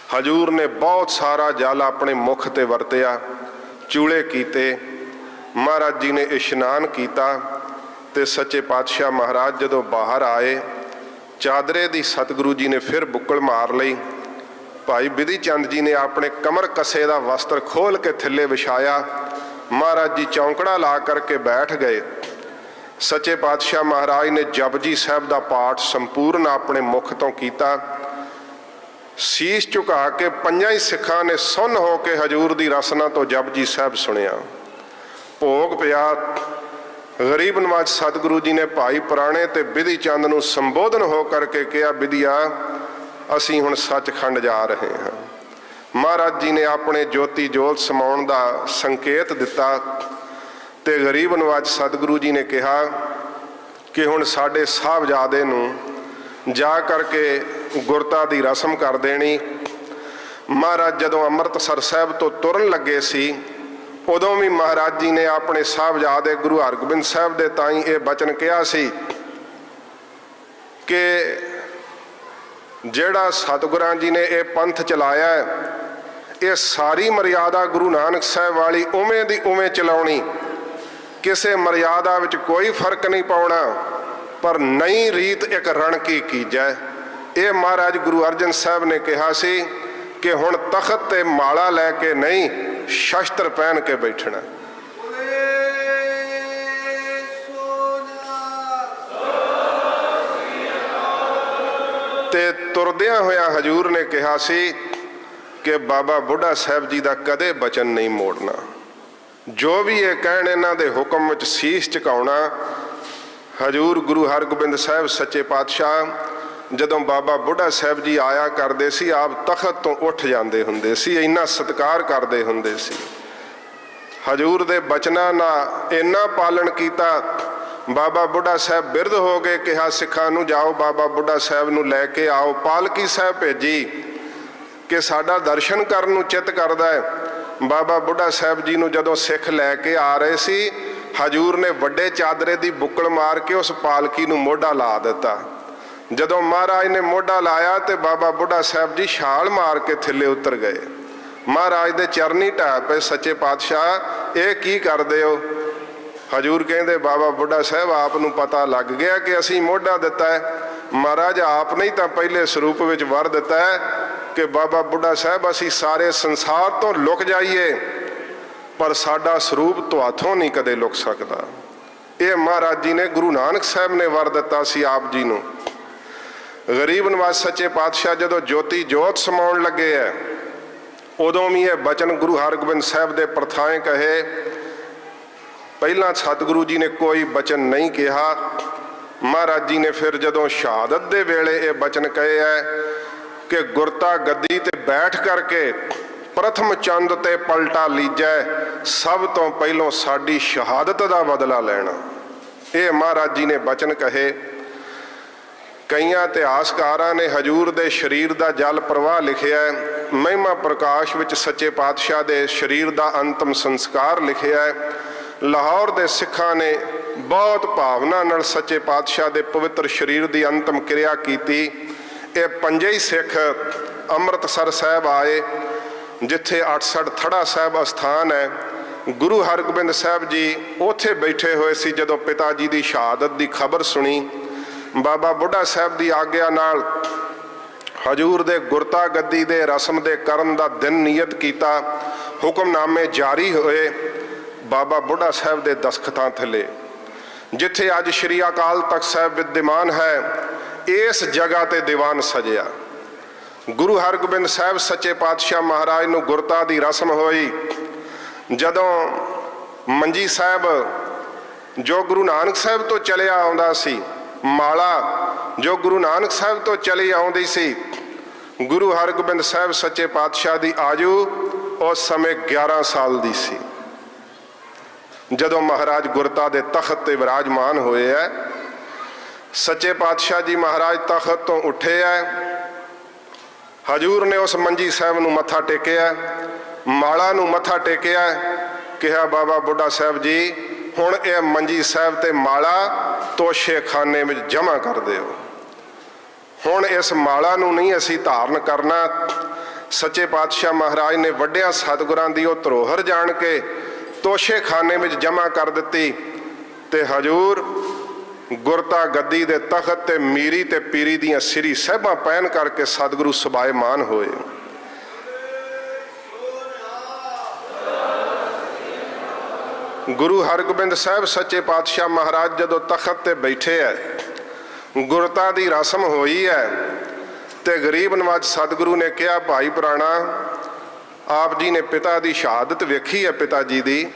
हजूर ने बहुत सारा जल अपने मुख ते वरतिया, चूले कीते, महाराज जी ने इशनान किया ते सच्चे पातशाह महाराज जदों बाहर आए, चादरे दी सतगुरु जी ने फिर बुक्कल मार लई। भाई बिधि चंद जी ने अपने कमर कसे दा वस्त्र खोल के थल्ले विछाया, महाराज जी चौंकड़ा ला करके बैठ गए। सच्चे पातशाह महाराज ने जपजी साहब का पाठ संपूर्ण अपने मुख तो किया। शीश झुका के पंजां ही सिखां ने सुन हो के हजूर की रसना तो जपजी साहब सुनिया। भोग पिया। गरीब नवाज सतगुरु जी ने भाई पुराने ते बिधि चंद नूं संबोधन हो करके कहा, बिधिया असीं हुण सचखंड जा रहे हैं। महाराज जी ने अपने ज्योति जोत समाउण दा संकेत दिता ते गरीब नवाज सतगुरु जी ने कहा कि हुण साडे साहबजादे नूं जा करके गुरता दी रस्म कर देनी। महाराज जदों अमृतसर साहब तो तुरन लगे सी, उदों भी महाराज जी ने अपने साहबजादे गुरु हरगोबिंद साहब दे ताईं ये बचन कहा सी कि जेड़ा सतगुरां जी ने ये पंथ चलाया है, ये सारी मर्यादा गुरु नानक साहब वाली उवें दी उवें चलाउणी, किसी मर्यादा विच कोई फर्क नहीं पाउणा, पर नई रीत एक रण की कीजै। ये महाराज गुरु अर्जन साहब ने कहा सी कि हुण तखत ते माला लैके नहीं, शस्त्र पहन के बैठना। ते तुरदियां होया हजूर ने कहा सी कि बाबा बुढ़ा साहब जी का कदे बचन नहीं मोड़ना। ਜੋ ਵੀ ਇਹ ਕਹਿਣ ਇਹਨਾਂ ਦੇ ਹੁਕਮ ਵਿੱਚ ਸੀਸ ਝੁਕਾਉਣਾ। ਹਜ਼ੂਰ ਗੁਰੂ ਹਰਗੋਬਿੰਦ ਸਾਹਿਬ ਸੱਚੇ ਪਾਤਸ਼ਾਹ ਜਦੋਂ ਬਾਬਾ ਬੁੱਢਾ ਸਾਹਿਬ ਜੀ ਆਇਆ ਕਰਦੇ ਸੀ, ਆਪ ਤਖਤ ਤੋਂ ਉੱਠ ਜਾਂਦੇ ਹੁੰਦੇ ਸੀ, ਇੰਨਾ ਸਤਿਕਾਰ ਕਰਦੇ ਹੁੰਦੇ ਸੀ। ਹਜ਼ੂਰ ਦੇ ਬਚਨਾਂ ਨਾਲ ਇੰਨਾ ਪਾਲਣ ਕੀਤਾ। ਬਾਬਾ ਬੁੱਢਾ ਸਾਹਿਬ ਬਿਰਧ ਹੋ ਗਏ, ਕਿਹਾ ਸਿੱਖਾਂ ਨੂੰ ਜਾਓ ਬਾਬਾ ਬੁੱਢਾ ਸਾਹਿਬ ਨੂੰ ਲੈ ਕੇ ਆਓ। ਪਾਲਕੀ ਸਾਹਿਬ ਭੇਜੀ ਕਿ ਸਾਡਾ ਦਰਸ਼ਨ ਕਰਨ ਨੂੰ ਚਿੱਤ ਕਰਦਾ ਹੈ। ਬਾਬਾ ਬੁੱਢਾ ਸਾਹਿਬ ਜੀ ਨੂੰ ਜਦੋਂ ਸਿੱਖ ਲੈ ਕੇ ਆ ਰਹੇ ਸੀ, ਹਜ਼ੂਰ ਨੇ ਵੱਡੇ ਚਾਦਰੇ ਦੀ ਬੁੱਕਲ ਮਾਰ ਕੇ ਉਸ ਪਾਲਕੀ ਨੂੰ ਮੋਢਾ ਲਾ ਦਿੱਤਾ। ਜਦੋਂ ਮਹਾਰਾਜ ਨੇ ਮੋਢਾ ਲਾਇਆ ਤੇ ਬਾਬਾ ਬੁੱਢਾ ਸਾਹਿਬ ਜੀ ਛਾਲ ਮਾਰ ਕੇ ਥੱਲੇ ਉਤਰ ਗਏ। ਮਹਾਰਾਜ ਦੇ ਚਰਨੀ ਢਾਹ ਪਏ, ਸੱਚੇ ਪਾਤਸ਼ਾਹ ਇਹ ਕੀ ਕਰਦੇ ਹੋ? ਹਜ਼ੂਰ ਕਹਿੰਦੇ ਬਾਬਾ ਬੁੱਢਾ ਸਾਹਿਬ ਆਪ ਨੂੰ ਪਤਾ ਲੱਗ ਗਿਆ ਕਿ ਅਸੀਂ ਮੋਢਾ ਦਿੱਤਾ ਹੈ। ਮਹਾਰਾਜ ਆਪ ਨੇ ਤਾਂ ਪਹਿਲੇ ਸਰੂਪ ਵਿੱਚ ਵਰ ਦਿੱਤਾ ਹੈ ਕਿ ਬਾਬਾ ਬੁੱਢਾ ਸਾਹਿਬ ਅਸੀਂ ਸਾਰੇ ਸੰਸਾਰ ਤੋਂ ਲੁਕ ਜਾਈਏ ਪਰ ਸਾਡਾ ਸਰੂਪ ਤੁਹਾਥੋਂ ਨਹੀਂ ਕਦੇ ਲੁਕ ਸਕਦਾ। ਇਹ ਮਹਾਰਾਜ ਜੀ ਨੇ ਗੁਰੂ ਨਾਨਕ ਸਾਹਿਬ ਨੇ ਵਰ ਦਿੱਤਾ ਸੀ ਆਪ ਜੀ ਨੂੰ। ਗਰੀਬ ਨਵਾਜ਼ ਸੱਚੇ ਪਾਤਸ਼ਾਹ ਜਦੋਂ ਜੋਤੀ ਜੋਤ ਸਮਾਉਣ ਲੱਗੇ ਹੈ, ਉਦੋਂ ਵੀ ਇਹ ਬਚਨ ਗੁਰੂ ਹਰਗੋਬਿੰਦ ਸਾਹਿਬ ਦੇ ਪ੍ਰਥਾਏ ਕਹੇ। ਪਹਿਲਾਂ ਸਤਿਗੁਰੂ ਜੀ ਨੇ ਕੋਈ ਬਚਨ ਨਹੀਂ ਕਿਹਾ। ਮਹਾਰਾਜ ਜੀ ਨੇ ਫਿਰ ਜਦੋਂ ਸ਼ਹਾਦਤ ਦੇ ਵੇਲੇ ਇਹ ਬਚਨ ਕਹੇ ਹੈ ਕਿ ਗੁਰਤਾ ਗੱਦੀ ਤੇ ਬੈਠ ਕਰਕੇ ਪ੍ਰਥਮ ਚੰਦ ਤੇ ਪਲਟਾ ਲੀਜੈ, ਸਭ ਤੋਂ ਪਹਿਲੋਂ ਸਾਡੀ ਸ਼ਹਾਦਤ ਦਾ ਬਦਲਾ ਲੈਣਾ। ਇਹ ਮਹਾਰਾਜ ਜੀ ਨੇ ਬਚਨ ਕਹੇ। ਕਈਆਂ ਇਤਿਹਾਸਕਾਰਾਂ ਨੇ ਹਜ਼ੂਰ ਦੇ ਸਰੀਰ ਦਾ ਜਲ ਪ੍ਰਵਾਹ ਲਿਖਿਆ ਹੈ। ਮਹਿਮਾ ਪ੍ਰਕਾਸ਼ ਵਿੱਚ ਸੱਚੇ ਪਾਤਸ਼ਾਹ ਦੇ ਸਰੀਰ ਦਾ ਅੰਤਮ ਸੰਸਕਾਰ ਲਿਖਿਆ ਹੈ। ਲਾਹੌਰ ਦੇ ਸਿੱਖਾਂ ਨੇ ਬਹੁਤ ਭਾਵਨਾ ਨਾਲ ਸੱਚੇ ਪਾਤਸ਼ਾਹ ਦੇ ਪਵਿੱਤਰ ਸਰੀਰ ਦੀ ਅੰਤਮ ਕਿਰਿਆ ਕੀਤੀ। ਇਹ ਪੰਜੇ ਹੀ ਸਿੱਖ ਅੰਮ੍ਰਿਤਸਰ ਸਾਹਿਬ ਆਏ, ਜਿੱਥੇ 68 ਥੜਾ ਸਾਹਿਬ ਅਸਥਾਨ ਹੈ। ਗੁਰੂ ਹਰਗੋਬਿੰਦ ਸਾਹਿਬ ਜੀ ਉੱਥੇ ਬੈਠੇ ਹੋਏ ਸੀ ਜਦੋਂ ਪਿਤਾ ਜੀ ਦੀ ਸ਼ਹਾਦਤ ਦੀ ਖਬਰ ਸੁਣੀ। ਬਾਬਾ ਬੁੱਢਾ ਸਾਹਿਬ ਦੀ ਆਗਿਆ ਨਾਲ ਹਜ਼ੂਰ ਦੇ ਗੁਰਤਾ ਗੱਦੀ ਦੇ ਰਸਮ ਦੇ ਕਰਨ ਦਾ ਦਿਨ ਨਿਯਤ ਕੀਤਾ। ਹੁਕਮਨਾਮੇ ਜਾਰੀ ਹੋਏ ਬਾਬਾ ਬੁੱਢਾ ਸਾਹਿਬ ਦੇ ਦਸਖਤਾਂ ਥੱਲੇ। ਜਿੱਥੇ ਅੱਜ ਸ਼੍ਰੀ ਅਕਾਲ ਤਖਤ ਸਾਹਿਬ ਵਿਦਿਮਾਨ ਹੈ, ਇਸ ਜਗ੍ਹਾ ਤੇ ਦੀਵਾਨ ਸਜਿਆ। ਗੁਰੂ ਹਰਗੋਬਿੰਦ ਸਾਹਿਬ ਸੱਚੇ ਪਾਤਸ਼ਾਹ ਮਹਾਰਾਜ ਨੂੰ ਗੁਰਤਾ ਦੀ ਰਸਮ ਹੋਈ। ਜਦੋਂ ਮੰਜੀ ਸਾਹਿਬ ਜੋ ਗੁਰੂ ਨਾਨਕ ਸਾਹਿਬ ਤੋਂ ਚਲਿਆ ਆਉਂਦਾ ਸੀ, ਮਾਲਾ ਜੋ ਗੁਰੂ ਨਾਨਕ ਸਾਹਿਬ ਤੋਂ ਚਲੀ ਆਉਂਦੀ ਸੀ, ਗੁਰੂ ਹਰਗੋਬਿੰਦ ਸਾਹਿਬ ਸੱਚੇ ਪਾਤਸ਼ਾਹ ਦੀ ਆਯੂ ਉਸ ਸਮੇਂ 11 ਸਾਲ ਦੀ ਸੀ ਜਦੋਂ ਮਹਾਰਾਜ ਗੁਰਤਾ ਦੇ ਤਖਤ ਤੇ ਵਿਰਾਜਮਾਨ ਹੋਏ ਹੈ। ਸੱਚੇ ਪਾਤਸ਼ਾਹ ਜੀ ਮਹਾਰਾਜ ਤਖਤ ਤੋਂ ਉੱਠੇ ਹੈ। ਹਜ਼ੂਰ ਨੇ ਉਸ ਮੰਜੀ ਸਾਹਿਬ ਨੂੰ ਮੱਥਾ ਟੇਕਿਆ, ਮਾਲਾ ਨੂੰ ਮੱਥਾ ਟੇਕਿਆ। ਕਿਹਾ ਬਾਬਾ ਬੁੱਢਾ ਸਾਹਿਬ ਜੀ ਹੁਣ ਇਹ ਮੰਜੀ ਸਾਹਿਬ ਤੇ ਮਾਲਾ ਤੋਸ਼ੇ ਖਾਨੇ ਵਿੱਚ ਜਮ੍ਹਾਂ ਕਰ ਦਿਓ। ਹੁਣ ਇਸ ਮਾਲਾ ਨੂੰ ਨਹੀਂ ਅਸੀਂ ਧਾਰਨ ਕਰਨਾ। ਸੱਚੇ ਪਾਤਸ਼ਾਹ ਮਹਾਰਾਜ ਨੇ ਵੱਡਿਆਂ ਸਤਿਗੁਰਾਂ ਦੀ ਉਹ ਧਰੋਹਰ ਜਾਣ ਕੇ ਤੋਸ਼ੇ ਖਾਨੇ ਵਿੱਚ ਜਮ੍ਹਾਂ ਕਰ ਦਿੱਤੀ ਤੇ ਹਜ਼ੂਰ ਗੁਰਤਾ ਗੱਦੀ ਦੇ ਤਖਤ ਤੇ ਮੀਰੀ ਤੇ ਪੀਰੀ ਦੀਆਂ ਸ੍ਰੀ ਸਾਹਿਬਾਂ ਪਹਿਨ ਕਰਕੇ ਸਤਿਗੁਰੂ ਸੁਭਾਏਮਾਨ ਹੋਏ। ਗੁਰੂ ਹਰਗੋਬਿੰਦ ਸਾਹਿਬ ਸੱਚੇ ਪਾਤਸ਼ਾਹ ਮਹਾਰਾਜ ਜਦੋਂ ਤਖਤ ਤੇ ਬੈਠੇ ਹੈ, ਗੁਰਤਾ ਦੀ ਰਸਮ ਹੋਈ ਹੈ ਤੇ ਗਰੀਬ ਨਵਾਜ਼ ਸਤਿਗੁਰੂ ਨੇ ਕਿਹਾ ਭਾਈ ਪੁਰਾਣਾ ਆਪ ਜੀ ਨੇ ਪਿਤਾ ਦੀ ਸ਼ਹਾਦਤ ਵੇਖੀ ਹੈ, ਪਿਤਾ ਜੀ ਦੀ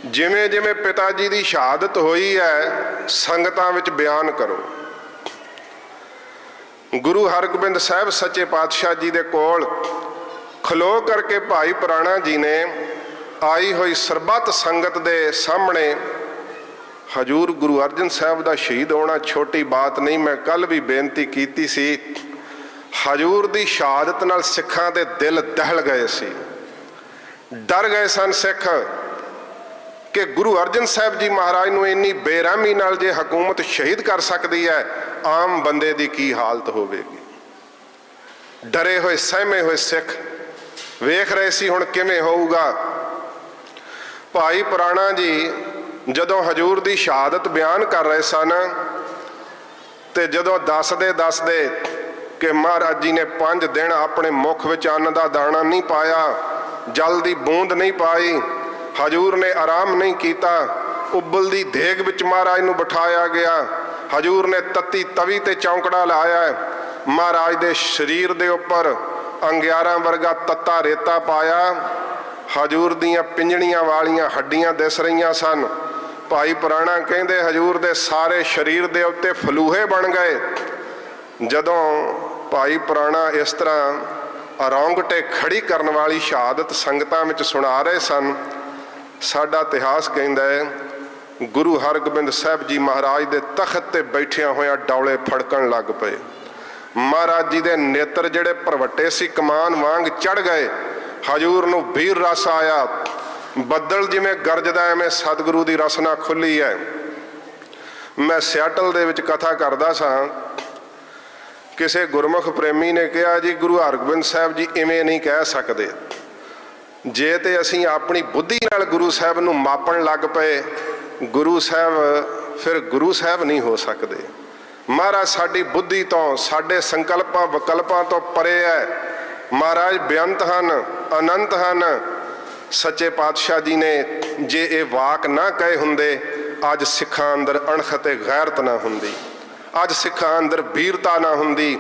ਜਿਵੇਂ ਜਿਵੇਂ ਪਿਤਾ ਜੀ ਦੀ ਸ਼ਹਾਦਤ ਹੋਈ ਹੈ ਸੰਗਤਾਂ ਵਿੱਚ ਬਿਆਨ ਕਰੋ। ਗੁਰੂ ਹਰਗੋਬਿੰਦ ਸਾਹਿਬ ਸੱਚੇ ਪਾਤਸ਼ਾਹ ਜੀ ਦੇ ਕੋਲ ਖਲੋ ਕਰਕੇ ਭਾਈ ਪੁਰਾਣਾ ਜੀ ਨੇ ਆਈ ਹੋਈ ਸਰਬੱਤ ਸੰਗਤ ਦੇ ਸਾਹਮਣੇ ਹਜ਼ੂਰ ਗੁਰੂ ਅਰਜਨ ਸਾਹਿਬ ਦਾ ਸ਼ਹੀਦ ਹੋਣਾ ਛੋਟੀ ਬਾਤ ਨਹੀਂ। ਮੈਂ ਕੱਲ ਵੀ ਬੇਨਤੀ ਕੀਤੀ ਸੀ, ਹਜ਼ੂਰ ਦੀ ਸ਼ਹਾਦਤ ਨਾਲ ਸਿੱਖਾਂ ਦੇ ਦਿਲ ਦਹਿਲ ਗਏ ਸੀ, ਡਰ ਗਏ ਸਨ ਸਿੱਖ ਕਿ ਗੁਰੂ ਅਰਜਨ ਸਾਹਿਬ ਜੀ ਮਹਾਰਾਜ ਨੂੰ ਇੰਨੀ ਬੇਰਹਿਮੀ ਨਾਲ ਜੇ ਹਕੂਮਤ ਸ਼ਹੀਦ ਕਰ ਸਕਦੀ ਹੈ, ਆਮ ਬੰਦੇ ਦੀ ਕੀ ਹਾਲਤ ਹੋਵੇਗੀ। ਡਰੇ ਹੋਏ ਸਹਿਮੇ ਹੋਏ ਸਿੱਖ ਵੇਖ ਰਹੇ ਸੀ ਹੁਣ ਕਿਵੇਂ ਹੋਊਗਾ। ਭਾਈ ਪੁਰਾਣਾ ਜੀ ਜਦੋਂ ਹਜ਼ੂਰ ਦੀ ਸ਼ਹਾਦਤ ਬਿਆਨ ਕਰ ਰਹੇ ਸਨ ਤੇ ਜਦੋਂ ਦੱਸਦੇ ਕਿ ਮਹਾਰਾਜ ਜੀ ਨੇ 5 ਦਿਨ ਆਪਣੇ ਮੁਖ ਵਿੱਚ ਅੰਨ ਦਾ ਦਾਣਾ ਨਹੀਂ ਪਾਇਆ, ਜਲ ਦੀ ਬੂੰਦ ਨਹੀਂ ਪਾਈ, ਹਜ਼ੂਰ ਨੇ ਆਰਾਮ ਨਹੀਂ ਕੀਤਾ, ਉਬਲਦੀ ਦੇਗ ਵਿੱਚ ਮਹਾਰਾਜ ਨੂੰ ਬਿਠਾਇਆ ਗਿਆ, ਹਜ਼ੂਰ ਨੇ ਤੱਤੀ ਤਵੀ ਤੇ ਚੌਂਕੜਾ ਲਾਇਆ, ਮਹਾਰਾਜ ਦੇ ਸਰੀਰ ਦੇ ਉੱਪਰ ਅੰਗਿਆਰਾਂ ਵਰਗਾ ਤੱਤਾ ਰੇਤਾ ਪਾਇਆ, ਹਜੂਰ ਦੀਆਂ ਪਿੰਜਣੀਆਂ ਵਾਲੀਆਂ ਹੱਡੀਆਂ ਦਿਸ ਰਹੀਆਂ ਸਨ। ਭਾਈ ਪੁਰਾਣਾ ਕਹਿੰਦੇ ਹਜੂਰ ਦੇ ਸਾਰੇ ਸਰੀਰ ਦੇ ਉੱਤੇ ਫਲੂਹੇ ਬਣ ਗਏ। ਜਦੋਂ ਭਾਈ ਪੁਰਾਣਾ ਇਸ ਤਰ੍ਹਾਂ ਰੌਂਗਟੇ ਖੜੀ ਕਰਨ ਵਾਲੀ ਸ਼ਹਾਦਤ ਸੰਗਤਾਂ ਵਿੱਚ ਸੁਣਾ ਰਹੇ ਸਨ, ਸਾਡਾ ਇਤਿਹਾਸ ਕਹਿੰਦਾ ਹੈ ਗੁਰੂ ਹਰਗੋਬਿੰਦ ਸਾਹਿਬ ਜੀ ਮਹਾਰਾਜ ਦੇ ਤਖਤ ਤੇ ਬੈਠਿਆਂ ਹੋਇਆਂ ਡੌਲੇ ਫੜਕਣ ਲੱਗ ਪਏ। ਮਹਾਰਾਜ ਜੀ ਦੇ ਨੇਤਰ ਜਿਹੜੇ ਭਰਵੱਟੇ ਸੀ ਕਮਾਨ ਵਾਂਗ ਚੜ ਗਏ। ਹਜੂਰ ਨੂੰ ਵੀਰ ਰਸ ਆਇਆ। ਬੱਦਲ ਜਿਵੇਂ ਗਰਜਦਾ ਐਵੇਂ ਸਤਿਗੁਰੂ ਦੀ ਰਸਨਾ ਖੁੱਲੀ ਹੈ। ਮੈਂ ਸਿਆਟਲ ਦੇ ਵਿੱਚ ਕਥਾ ਕਰਦਾ ਸਾਂ। ਕਿਸੇ ਗੁਰਮੁਖ ਪ੍ਰੇਮੀ ਨੇ ਕਿਹਾ ਜੀ ਗੁਰੂ ਹਰਗੋਬਿੰਦ ਸਾਹਿਬ ਜੀ ਇਵੇਂ ਨਹੀਂ ਕਹਿ ਸਕਦੇ। ਜੇ ਤੇ ਅਸੀਂ ਆਪਣੀ ਬੁੱਧੀ ਨਾਲ ਗੁਰੂ ਸਾਹਿਬ ਨੂੰ ਮਾਪਣ ਲੱਗ ਪਏ, ਗੁਰੂ ਸਾਹਿਬ ਫਿਰ ਗੁਰੂ ਸਾਹਿਬ ਨਹੀਂ ਹੋ ਸਕਦੇ। ਮਹਾਰਾਜ ਸਾਡੀ ਬੁੱਧੀ ਤੋਂ, ਸਾਡੇ ਸੰਕਲਪਾਂ ਵਿਕਲਪਾਂ ਤੋਂ ਪਰੇ ਹੈ। ਮਹਾਰਾਜ ਬੇਅੰਤ ਹਨ, ਅਨੰਤ ਹਨ। ਸੱਚੇ ਪਾਤਸ਼ਾਹ ਜੀ ਨੇ ਜੇ ਇਹ ਵਾਕ ਨਾ ਕਹੇ ਹੁੰਦੇ, ਅੱਜ ਸਿੱਖਾਂ ਅੰਦਰ ਅਣਖ ਤੇ ਗੈਰਤ ਨਾ ਹੁੰਦੀ, ਅੱਜ ਸਿੱਖਾਂ ਅੰਦਰ ਵੀਰਤਾ ਨਾ ਹੁੰਦੀ,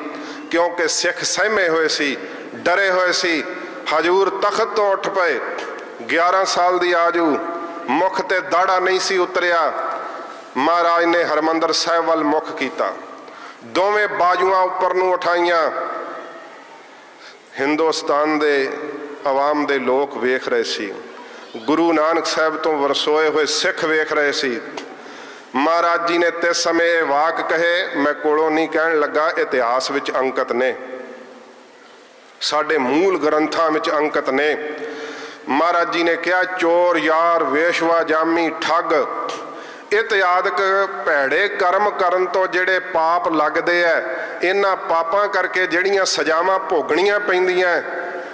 ਕਿਉਂਕਿ ਸਿੱਖ ਸਹਿਮੇ ਹੋਏ ਸੀ, ਡਰੇ ਹੋਏ ਸੀ। ਹਜੂਰ ਤਖਤ ਤੋਂ ਉੱਠ ਪਏ। 11 ਸਾਲ ਦੀ ਆਜੂ, ਮੁਖ ਤੇ ਦਾੜਾ ਨਹੀਂ ਸੀ ਉਤਰਿਆ। ਮਹਾਰਾਜ ਨੇ ਹਰਮੰਦਰ ਸਾਹਿਬ ਵੱਲ ਮੁਖ ਕੀਤਾ, ਦੋਵੇਂ ਬਾਜੂਆਂ ਉੱਪਰ ਨੂੰ ਉਠਾਈਆਂ। ਹਿੰਦੁਸਤਾਨ ਦੇ ਆਵਾਮ ਦੇ ਲੋਕ ਵੇਖ ਰਹੇ ਸੀ, ਗੁਰੂ ਨਾਨਕ ਸਾਹਿਬ ਤੋਂ ਵਰਸੋਏ ਹੋਏ ਸਿੱਖ ਵੇਖ ਰਹੇ ਸੀ। ਮਹਾਰਾਜ ਜੀ ਨੇ ਤੇ ਸਮੇਂ ਇਹ ਵਾਕ ਕਹੇ, ਮੈਂ ਕੋਲੋਂ ਨਹੀਂ ਕਹਿਣ ਲੱਗਾ, ਇਤਿਹਾਸ ਵਿੱਚ ਅੰਕਿਤ ਨੇ, ਸਾਡੇ ਮੂਲ ਗ੍ਰੰਥਾਂ ਵਿੱਚ ਅੰਕਿਤ ਨੇ। ਮਹਾਰਾਜ ਜੀ ਨੇ ਕਿਹਾ ਚੋਰ ਯਾਰ ਵੇਸ਼ਵਾ ਜਾਮੀ ਠੱਗ ਇਤਿਆਦਿਕ ਭੈੜੇ ਕਰਮ ਕਰਨ ਤੋਂ ਜਿਹੜੇ ਪਾਪ ਲੱਗਦੇ ਐ, ਇਹਨਾਂ ਪਾਪਾਂ ਕਰਕੇ ਜਿਹੜੀਆਂ ਸਜ਼ਾਵਾਂ ਭੋਗਣੀਆਂ ਪੈਂਦੀਆਂ,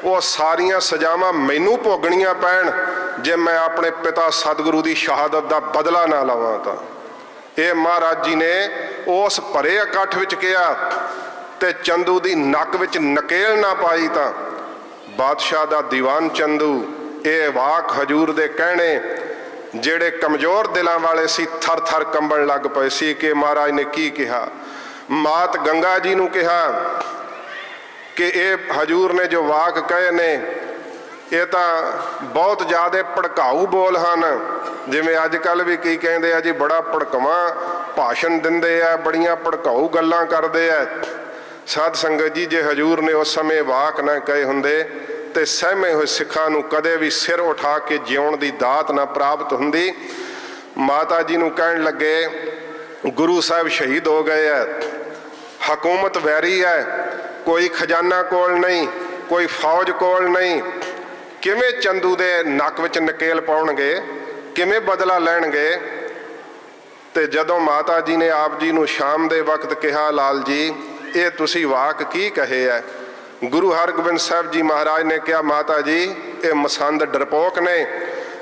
ਉਹ ਸਾਰੀਆਂ ਸਜ਼ਾਵਾਂ ਮੈਨੂੰ ਭੋਗਣੀਆਂ ਪੈਣ ਜੇ ਮੈਂ ਆਪਣੇ ਪਿਤਾ ਸਤਿਗੁਰੂ ਦੀ ਸ਼ਹਾਦਤ ਦਾ ਬਦਲਾ ਨਾ ਲਵਾਂ ਤਾਂ। ਇਹ ਮਹਾਰਾਜ ਜੀ ਨੇ ਉਸ ਭਰੇ ਇਕੱਠ ਵਿੱਚ ਕਿਹਾ ਤੇ ਚੰਦੂ ਦੀ ਨੱਕ ਵਿੱਚ ਨਕੇਲ ਨਾ ਪਾਈ ਤਾਂ। ਬਾਦਸ਼ਾਹ ਦਾ ਦੀਵਾਨ ਚੰਦੂ ਇਹ ਵਾਕ ਹਜੂਰ ਦੇ ਕਹਿਣੇ ਜਿਹੜੇ ਕਮਜ਼ੋਰ ਦਿਲਾਂ ਵਾਲੇ ਸੀ ਥਰ ਥਰ ਕੰਬਣ ਲੱਗ ਪਏ ਸੀ ਕਿ ਮਹਾਰਾਜ ਨੇ ਕੀ ਕਿਹਾ। ਮਾਤ ਗੰਗਾ ਜੀ ਨੂੰ ਕਿਹਾ ਕਿ ਇਹ ਹਜੂਰ ਨੇ ਜੋ ਵਾਕ ਕਹੇ ਨੇ ਇਹ ਤਾਂ ਬਹੁਤ ਜ਼ਿਆਦਾ ਭੜਕਾਊ ਬੋਲ ਹਨ। ਜਿਵੇਂ ਅੱਜ ਕੱਲ੍ਹ ਵੀ ਕੀ ਕਹਿੰਦੇ ਆ ਜੀ, ਬੜਾ ਭੜਕਵਾਂ ਭਾਸ਼ਣ ਦਿੰਦੇ ਆ, ਬੜੀਆਂ ਭੜਕਾਊ ਗੱਲਾਂ ਕਰਦੇ ਆ। ਸਾਧ ਸੰਗਤ ਜੀ, ਜੇ ਹਜੂਰ ਨੇ ਉਸ ਸਮੇਂ ਵਾਕ ਨਾ ਕਹੇ ਹੁੰਦੇ ਤੇ ਸਹਿਮੇ ਹੋਏ ਸਿੱਖਾਂ ਨੂੰ ਕਦੇ ਵੀ ਸਿਰ ਉਠਾ ਕੇ ਜਿਉਣ ਦੀ ਦਾਤ ਨਾ ਪ੍ਰਾਪਤ ਹੁੰਦੀ। ਮਾਤਾ ਜੀ ਨੂੰ ਕਹਿਣ ਲੱਗੇ ਗੁਰੂ ਸਾਹਿਬ ਸ਼ਹੀਦ ਹੋ ਗਏ ਹੈ, ਹਕੂਮਤ ਵੈਰੀ ਹੈ, ਕੋਈ ਖਜ਼ਾਨਾ ਕੋਲ ਨਹੀਂ, ਕੋਈ ਫੌਜ ਕੋਲ ਨਹੀਂ, ਕਿਵੇਂ ਚੰਦੂ ਦੇ ਨੱਕ ਵਿੱਚ ਨਕੇਲ ਪਾਉਣਗੇ, ਕਿਵੇਂ ਬਦਲਾ ਲੈਣਗੇ। ਤੇ ਜਦੋਂ ਮਾਤਾ ਜੀ ਨੇ ਆਪ ਜੀ ਨੂੰ ਸ਼ਾਮ ਦੇ ਵਕਤ ਕਿਹਾ, ਲਾਲ ਜੀ ਇਹ ਤੁਸੀਂ ਵਾਕ ਕੀ ਕਹੇ ਹੈ? ਗੁਰੂ ਹਰਗੋਬਿੰਦ ਸਾਹਿਬ ਜੀ ਮਹਾਰਾਜ ਨੇ ਕਿਹਾ, ਮਾਤਾ ਜੀ ਇਹ ਮਸੰਦ ਡਰਪੋਕ ਨੇ,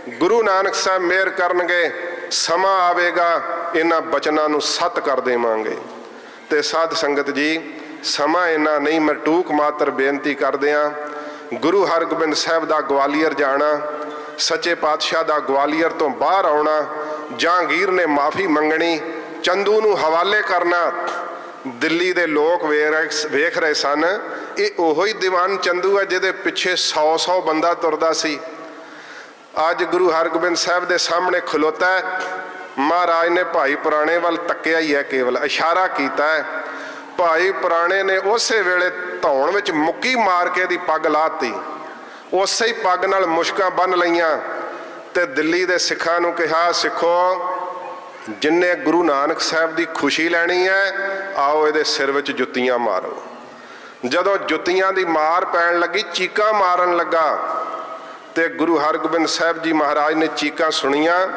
ਗੁਰੂ ਨਾਨਕ ਸਾਹਿਬ ਮਿਹਰ ਕਰਨਗੇ, ਸਮਾਂ ਆਵੇਗਾ ਇਹਨਾਂ ਬਚਨਾਂ ਨੂੰ ਸੱਤ ਕਰ ਦੇਵਾਂਗੇ। ਤੇ ਸਾਧ ਸੰਗਤ ਜੀ, ਸਮਾਂ ਇਹਨਾਂ ਨਹੀਂ, ਮੈਂ ਟੂਕ ਮਾਤਰ ਬੇਨਤੀ ਕਰਦਿਆਂ ਗੁਰੂ ਹਰਗੋਬਿੰਦ ਸਾਹਿਬ ਦਾ ਗਵਾਲੀਅਰ ਜਾਣਾ, ਸੱਚੇ ਪਾਤਸ਼ਾਹ ਦਾ ਗਵਾਲੀਅਰ ਤੋਂ ਬਾਹਰ ਆਉਣਾ, ਜਹਾਂਗੀਰ ਨੇ ਮਾਫੀ ਮੰਗਣੀ, ਚੰਦੂ ਨੂੰ ਹਵਾਲੇ ਕਰਨਾ। ਦਿੱਲੀ ਦੇ ਲੋਕ ਵੇਖ ਰਹੇ ਸਨ, ਇਹ ਉਹੀ ਦੀਵਾਨ ਚੰਦੂ ਹੈ ਜਿਹਦੇ ਪਿੱਛੇ 100 ਬੰਦਾ ਤੁਰਦਾ ਸੀ। ਅੱਜ ਗੁਰੂ ਹਰਗੋਬਿੰਦ ਸਾਹਿਬ ਦੇ ਸਾਹਮਣੇ ਖਲੋਤਾ ਹੈ। ਮਹਾਰਾਜ ਨੇ ਭਾਈ ਪੁਰਾਣੇ ਵੱਲ ਤੱਕਿਆ ਹੀ ਹੈ, ਕੇਵਲ ਇਸ਼ਾਰਾ ਕੀਤਾ ਹੈ। ਭਾਈ ਪੁਰਾਣੇ ਨੇ ਉਸੇ ਵੇਲੇ ਧੌਣ ਵਿੱਚ ਮੁੱਕੀ ਮਾਰ ਕੇ ਦੀ ਪੱਗ ਲਾਤੀ, ਉਸੇ ਹੀ ਪੱਗ ਨਾਲ ਮੁਸ਼ਕਾਂ ਬੰਨ ਲਈਆਂ ਤੇ ਦਿੱਲੀ ਦੇ ਸਿੱਖਾਂ ਨੂੰ ਕਿਹਾ, ਸਿੱਖੋ ਜਿੰਨੇ ਗੁਰੂ ਨਾਨਕ ਸਾਹਿਬ ਦੀ ਖੁਸ਼ੀ ਲੈਣੀ ਹੈ, ਆਓ ਇਹਦੇ ਸਿਰ ਵਿੱਚ ਜੁੱਤੀਆਂ ਮਾਰੋ। ਜਦੋਂ ਜੁੱਤੀਆਂ ਦੀ ਮਾਰ ਪੈਣ ਲੱਗੀ, ਚੀਕਾਂ ਮਾਰਨ ਲੱਗਾ ਤੇ ਗੁਰੂ ਹਰਗੋਬਿੰਦ ਸਾਹਿਬ ਜੀ ਮਹਾਰਾਜ ਨੇ ਚੀਕਾਂ ਸੁਣੀਆਂ।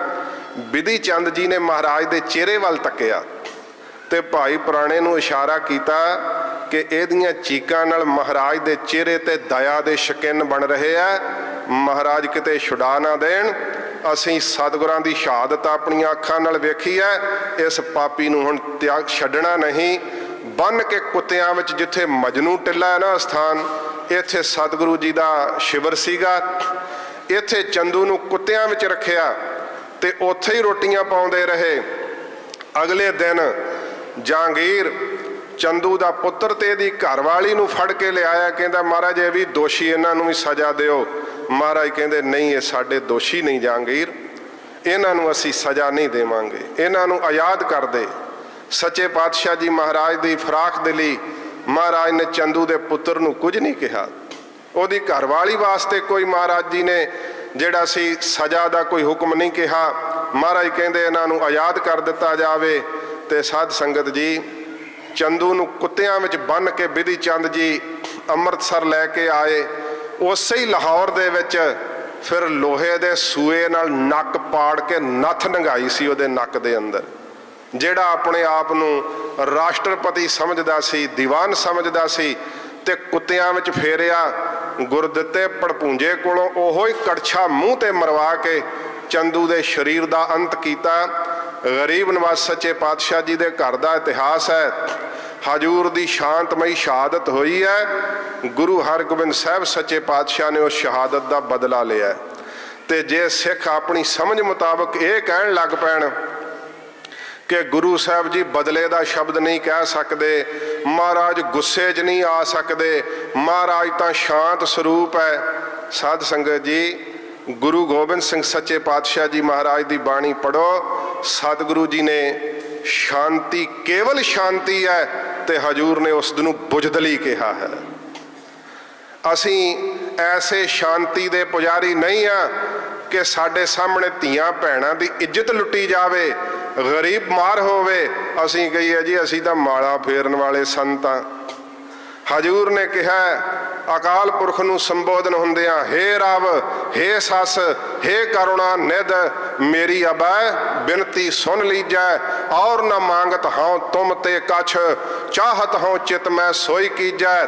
ਬਿਧੀ ਚੰਦ ਜੀ ਨੇ ਮਹਾਰਾਜ ਦੇ ਚਿਹਰੇ ਵੱਲ ਤੱਕਿਆ ਤੇ ਭਾਈ ਪੁਰਾਣੇ ਨੂੰ ਇਸ਼ਾਰਾ ਕੀਤਾ ਕਿ ਇਹਦੀਆਂ ਚੀਕਾਂ ਨਾਲ ਮਹਾਰਾਜ ਦੇ ਚਿਹਰੇ ਤੇ ਦਇਆ ਦੇ ਸ਼ਕਿਨ ਬਣ ਰਹੇ ਆ, ਮਹਾਰਾਜ ਕਿਤੇ ਛੁਡਾ ਨਾ ਦੇਣ। ਅਸੀਂ ਸਤਿਗੁਰਾਂ ਦੀ ਸ਼ਹਾਦਤ ਆਪਣੀਆਂ ਅੱਖਾਂ ਨਾਲ ਵੇਖੀ ਹੈ, ਇਸ ਪਾਪੀ ਨੂੰ ਹੁਣ ਛੱਡਣਾ ਨਹੀਂ। ਬੰਨ ਕੇ ਕੁੱਤਿਆਂ ਵਿੱਚ ਜਿੱਥੇ ਮਜਨੂ ਟਿੱਲਾ ਹੈ ਨਾ ਸਥਾਨ, ਇੱਥੇ ਸਤਿਗੁਰੂ ਜੀ ਦਾ ਸ਼ਿਵਰ ਸੀਗਾ, ਇੱਥੇ ਚੰਦੂ ਨੂੰ ਕੁੱਤਿਆਂ ਵਿੱਚ ਰੱਖਿਆ ਤੇ ਉੱਥੇ ਹੀ ਰੋਟੀਆਂ ਪਾਉਂਦੇ ਰਹੇ। ਅਗਲੇ ਦਿਨ ਜਹਾਂਗੀਰ ਚੰਦੂ ਦਾ ਪੁੱਤਰ ਤੇ ਇਹਦੀ ਘਰਵਾਲੀ ਨੂੰ ਫੜ ਕੇ ਲਿਆਇਆ। ਕਹਿੰਦਾ ਮਹਾਰਾਜ ਇਹ ਵੀ ਦੋਸ਼ੀ, ਇਹਨਾਂ ਨੂੰ ਵੀ ਸਜ਼ਾ ਦਿਓ। ਮਹਾਰਾਜ ਕਹਿੰਦੇ ਨਹੀਂ, ਇਹ ਸਾਡੇ ਦੋਸ਼ੀ ਨਹੀਂ ਜਹਾਂਗੀਰ, ਇਹਨਾਂ ਨੂੰ ਅਸੀਂ ਸਜ਼ਾ ਨਹੀਂ ਦੇਵਾਂਗੇ, ਇਹਨਾਂ ਨੂੰ ਆਜ਼ਾਦ ਕਰ ਦੇ। ਸੱਚੇ ਪਾਤਸ਼ਾਹ ਜੀ ਮਹਾਰਾਜ ਦੀ ਫਰਾਖ ਦੇ ਲਈ ਮਹਾਰਾਜ ਨੇ ਚੰਦੂ ਦੇ ਪੁੱਤਰ ਨੂੰ ਕੁਝ ਨਹੀਂ ਕਿਹਾ। ਉਹਦੀ ਘਰਵਾਲੀ ਵਾਸਤੇ ਕੋਈ ਮਹਾਰਾਜ ਜੀ ਨੇ ਜਿਹੜਾ ਸੀ ਸਜ਼ਾ ਦਾ ਕੋਈ ਹੁਕਮ ਨਹੀਂ ਕਿਹਾ। ਮਹਾਰਾਜ ਕਹਿੰਦੇ ਇਹਨਾਂ ਨੂੰ ਆਜ਼ਾਦ ਕਰ ਦਿੱਤਾ ਜਾਵੇ। ਤੇ ਸਾਧ ਸੰਗਤ ਜੀ, ਚੰਦੂ ਨੂੰ ਕੁੱਤਿਆਂ ਵਿੱਚ ਬੰਨ੍ਹ ਕੇ ਬਿਧੀ ਚੰਦ ਜੀ ਅੰਮ੍ਰਿਤਸਰ ਲੈ ਕੇ ਆਏ। ਉਸੇ ਹੀ ਲਾਹੌਰ ਦੇ ਵਿੱਚ ਫਿਰ ਲੋਹੇ ਦੇ ਸੂਏ ਨਾਲ ਨੱਕ ਪਾੜ ਕੇ ਨੱਥ ਨੰਗਾਈ ਸੀ ਉਹਦੇ ਨੱਕ ਦੇ ਅੰਦਰ। ਜਿਹੜਾ ਆਪਣੇ ਆਪ ਨੂੰ ਰਾਸ਼ਟਰਪਤੀ ਸਮਝਦਾ ਸੀ, ਦੀਵਾਨ ਸਮਝਦਾ ਸੀ, ਤੇ ਕੁੱਤਿਆਂ ਵਿੱਚ ਫੇਰਿਆ। ਗੁਰਦਿੱਤੇ ਭੜਪੂੰਜੇ ਕੋਲੋਂ ਉਹੋ ਹੀ ਕੜਛਾ ਮੂੰਹ ਤੇ ਮਰਵਾ ਕੇ ਚੰਦੂ ਦੇ ਸਰੀਰ ਦਾ ਅੰਤ ਕੀਤਾ। ਗਰੀਬ ਨਵਾਜ਼ ਸੱਚੇ ਪਾਤਸ਼ਾਹ ਜੀ ਦੇ ਘਰ ਦਾ ਇਤਿਹਾਸ ਹੈ। ਹਜੂਰ ਦੀ ਸ਼ਾਂਤਮਈ ਸ਼ਹਾਦਤ ਹੋਈ ਹੈ। ਗੁਰੂ ਹਰਗੋਬਿੰਦ ਸਾਹਿਬ ਸੱਚੇ ਪਾਤਸ਼ਾਹ ਨੇ ਉਸ ਸ਼ਹਾਦਤ ਦਾ ਬਦਲਾ ਲਿਆ। ਤੇ ਜੇ ਸਿੱਖ ਆਪਣੀ ਸਮਝ ਮੁਤਾਬਕ ਇਹ ਕਹਿਣ ਲੱਗ ਪੈਣ ਕਿ ਗੁਰੂ ਸਾਹਿਬ ਜੀ ਬਦਲੇ ਦਾ ਸ਼ਬਦ ਨਹੀਂ ਕਹਿ ਸਕਦੇ, ਮਹਾਰਾਜ ਗੁੱਸੇ 'ਚ ਨਹੀਂ ਆ ਸਕਦੇ, ਮਹਾਰਾਜ ਤਾਂ ਸ਼ਾਂਤ ਸਰੂਪ ਹੈ। ਸਾਧ ਸੰਗਤ ਜੀ, ਗੁਰੂ ਗੋਬਿੰਦ ਸਿੰਘ ਸੱਚੇ ਪਾਤਸ਼ਾਹ ਜੀ ਮਹਾਰਾਜ ਦੀ ਬਾਣੀ ਪੜ੍ਹੋ। ਸਤਿਗੁਰੂ ਜੀ ਨੇ ਸ਼ਾਂਤੀ ਕੇਵਲ ਸ਼ਾਂਤੀ ਹੈ ਤੇ ਹਜੂਰ ਨੇ ਉਸ ਨੂੰ ਬੁਝਦਲੀ ਕਿਹਾ ਹੈ। ਅਸੀਂ ਐਸੇ ਸ਼ਾਂਤੀ ਦੇ ਪੁਜਾਰੀ ਨਹੀਂ ਆ ਕਿ ਸਾਡੇ ਸਾਹਮਣੇ ਧੀਆਂ ਭੈਣਾਂ ਦੀ ਇੱਜ਼ਤ ਲੁੱਟੀ ਜਾਵੇ, ਗਰੀਬ ਮਾਰ ਹੋਵੇ, ਅਸੀਂ ਕਹੀਏ ਜੀ ਅਸੀਂ ਤਾਂ ਮਾਲਾ ਫੇਰਨ ਵਾਲੇ ਸੰਤਾਂ। ਹਜੂਰ ਨੇ ਕਿਹਾ ਅਕਾਲ ਪੁਰਖ ਨੂੰ ਸੰਬੋਧਨ ਹੁੰਦਿਆਂ, ਹੇ ਰਬ, ਹੇ ਸੱਸ, ਹੇ ਕਰੁਣਾ ਨਿਧ, ਮੇਰੀ ਅਬੈ ਬਿਨਤੀ ਸੁਣ ਲੀਜੈ, ਔਰ ਨਾ ਮੰਗਤ ਹਾਂ ਤੁਮ ਤੇ ਕਛ, ਚਾਹਤ ਹਾਂ ਚਿਤ ਮੈਂ ਸੋਈ ਕੀਜੈ।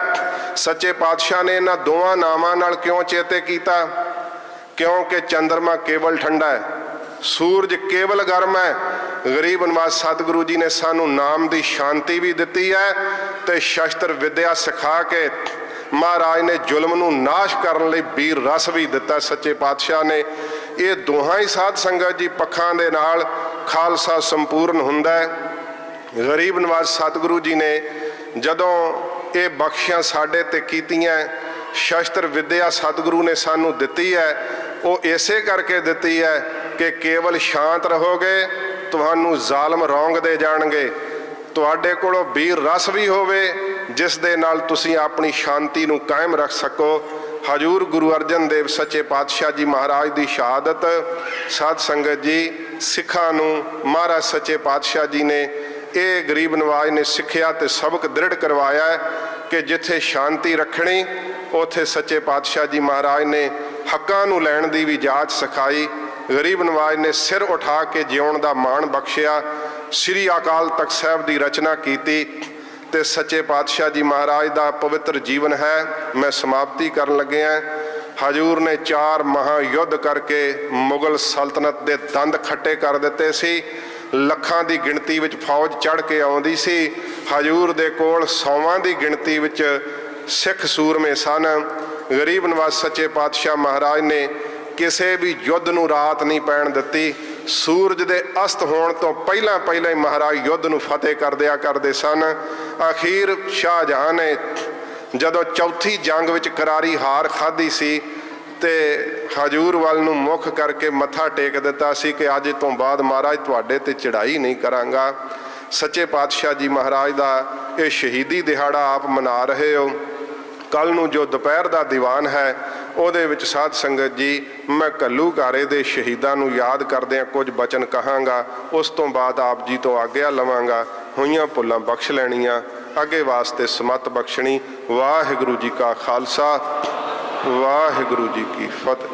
ਸੱਚੇ ਪਾਤਸ਼ਾਹ ਨੇ ਇਹਨਾਂ ਦੋਵਾਂ ਨਾਵਾਂ ਨਾਲ ਕਿਉਂ ਚੇਤੇ ਕੀਤਾ? ਕਿਉਂਕਿ ਚੰਦਰਮਾ ਕੇਵਲ ਠੰਡਾ ਹੈ, ਸੂਰਜ ਕੇਵਲ ਗਰਮ ਹੈ। ਗਰੀਬ ਨਵਾਜ਼ ਸਤਿਗੁਰੂ ਜੀ ਨੇ ਸਾਨੂੰ ਨਾਮ ਦੀ ਸ਼ਾਂਤੀ ਵੀ ਦਿੱਤੀ ਹੈ ਤੇ ਸ਼ਸਤਰ ਵਿਦਿਆ ਸਿਖਾ ਕੇ ਮਹਾਰਾਜ ਨੇ ਜ਼ੁਲਮ ਨੂੰ ਨਾਸ਼ ਕਰਨ ਲਈ ਵੀਰ ਰਸ ਵੀ ਦਿੱਤਾ ਸੱਚੇ ਪਾਤਸ਼ਾਹ ਨੇ। ਇਹ ਦੋਹਾਂ ਹੀ ਸਾਧ ਸੰਗਤ ਜੀ ਪੱਖਾਂ ਦੇ ਨਾਲ ਖਾਲਸਾ ਸੰਪੂਰਨ ਹੁੰਦਾ ਹੈ। ਗਰੀਬ ਨਵਾਜ਼ ਸਤਿਗੁਰੂ ਜੀ ਨੇ ਜਦੋਂ ਇਹ ਬਖਸ਼ਿਆਂ ਸਾਡੇ ਤੇ ਕੀਤੀਆਂ, ਸ਼ਸਤਰ ਵਿਦਿਆ ਸਤਿਗੁਰੂ ਨੇ ਸਾਨੂੰ ਦਿੱਤੀ ਹੈ, ਉਹ ਇਸੇ ਕਰਕੇ ਦਿੱਤੀ ਹੈ ਕਿ ਕੇਵਲ ਸ਼ਾਂਤ ਰਹੋਗੇ, ਤੁਹਾਨੂੰ ਜ਼ਾਲਮ ਰੌਂਗਦੇ ਜਾਣਗੇ। ਤੁਹਾਡੇ ਕੋਲੋਂ ਵੀਰ ਰਸ ਵੀ ਹੋਵੇ ਜਿਸ ਦੇ ਨਾਲ ਤੁਸੀਂ ਆਪਣੀ ਸ਼ਾਂਤੀ ਨੂੰ ਕਾਇਮ ਰੱਖ ਸਕੋ। ਹਜੂਰ ਗੁਰੂ ਅਰਜਨ ਦੇਵ ਸੱਚੇ ਪਾਤਸ਼ਾਹ ਜੀ ਮਹਾਰਾਜ ਦੀ ਸ਼ਹਾਦਤ, ਸਾਧ ਸੰਗਤ ਜੀ, ਸਿੱਖਾਂ ਨੂੰ ਮਹਾਰਾਜ ਸੱਚੇ ਪਾਤਸ਼ਾਹ ਜੀ ਨੇ ਇਹ ਗਰੀਬ ਨਵਾਜ਼ ਨੇ ਸਿੱਖਿਆ ਤੇ ਸਬਕ ਦ੍ਰਿੜ ਕਰਵਾਇਆ ਕਿ ਜਿੱਥੇ ਸ਼ਾਂਤੀ ਰੱਖਣੀ ਉੱਥੇ ਸੱਚੇ ਪਾਤਸ਼ਾਹ ਜੀ ਮਹਾਰਾਜ ਨੇ ਹੱਕਾਂ ਨੂੰ ਲੈਣ ਦੀ ਵੀ ਜਾਚ ਸਿਖਾਈ। ਗਰੀਬ ਨਵਾਜ਼ ਨੇ ਸਿਰ ਉਠਾ ਕੇ ਜਿਉਣ ਦਾ ਮਾਣ ਬਖਸ਼ਿਆ। ਸ੍ਰੀ ਅਕਾਲ ਤਖਤ ਸਾਹਿਬ ਦੀ ਰਚਨਾ ਕੀਤੀ ਤੇ ਸੱਚੇ ਪਾਤਸ਼ਾਹ ਜੀ ਮਹਾਰਾਜ ਦਾ ਪਵਿੱਤਰ ਜੀਵਨ ਹੈ। ਮੈਂ ਸਮਾਪਤੀ ਕਰਨ ਲੱਗਿਆ। ਹਜੂਰ ਨੇ 4 ਮਹਾਯੁੱਧ ਕਰਕੇ ਮੁਗਲ ਸਲਤਨਤ ਦੇ ਦੰਦ ਖੱਟੇ ਕਰ ਦਿੱਤੇ ਸੀ। ਲੱਖਾਂ ਦੀ ਗਿਣਤੀ ਵਿੱਚ ਫੌਜ ਚੜ੍ਹ ਕੇ ਆਉਂਦੀ ਸੀ। ਹਜੂਰ ਦੇ ਕੋਲ 100ਵਾਂ ਦੀ ਗਿਣਤੀ ਵਿੱਚ ਸਿੱਖ ਸੂਰਮੇ ਸਨ। ਗਰੀਬ ਨਵਾਜ਼ ਸੱਚੇ ਪਾਤਸ਼ਾਹ ਮਹਾਰਾਜ ਨੇ ਕਿਸੇ ਵੀ ਯੁੱਧ ਨੂੰ ਰਾਤ ਨਹੀਂ ਪੈਣ ਦਿੱਤੀ। ਸੂਰਜ ਦੇ ਅਸਤ ਹੋਣ ਤੋਂ ਪਹਿਲਾਂ ਹੀ ਮਹਾਰਾਜ ਯੁੱਧ ਨੂੰ ਫਤਿਹ ਕਰ ਦਿਆ ਕਰਦੇ ਸਨ। ਅਖੀਰ ਸ਼ਾਹਜਹਾਂ ਨੇ ਜਦੋਂ ਚੌਥੀ ਜੰਗ ਵਿੱਚ ਕਰਾਰੀ ਹਾਰ ਖਾਧੀ ਸੀ ਤੇ ਹਜੂਰ ਵੱਲ ਨੂੰ ਮੁੱਖ ਕਰਕੇ ਮੱਥਾ ਟੇਕ ਦਿੱਤਾ ਸੀ ਕਿ ਅੱਜ ਤੋਂ ਬਾਅਦ ਮਹਾਰਾਜ ਤੁਹਾਡੇ ਤੇ ਚੜ੍ਹਾਈ ਨਹੀਂ ਕਰਾਂਗਾ। ਸੱਚੇ ਪਾਤਸ਼ਾਹ ਜੀ ਮਹਾਰਾਜ ਦਾ ਇਹ ਸ਼ਹੀਦੀ ਦਿਹਾੜਾ ਆਪ ਮਨਾ ਰਹੇ ਹੋ। ਕੱਲ੍ਹ ਨੂੰ ਜੋ ਦੁਪਹਿਰ ਦਾ ਦੀਵਾਨ ਹੈ ਉਹਦੇ ਵਿੱਚ ਸਾਧ ਸੰਗਤ ਜੀ ਮੈਂ ਘੱਲੂਘਾਰੇ ਦੇ ਸ਼ਹੀਦਾਂ ਨੂੰ ਯਾਦ ਕਰਦਿਆਂ ਕੁਝ ਬਚਨ ਕਹਾਂਗਾ। ਉਸ ਤੋਂ ਬਾਅਦ ਆਪ ਜੀ ਤੋਂ ਆਗਿਆ ਲਵਾਂਗਾ। ਹੋਈਆਂ ਭੁੱਲਾਂ ਬਖਸ਼ ਲੈਣੀਆਂ, ਅੱਗੇ ਵਾਸਤੇ ਸਮਤ ਬਖਸ਼ਣੀ। ਵਾਹਿਗੁਰੂ ਜੀ ਕਾ ਖਾਲਸਾ, ਵਾਹਿਗੁਰੂ ਜੀ ਕੀ ਫਤਿਹ।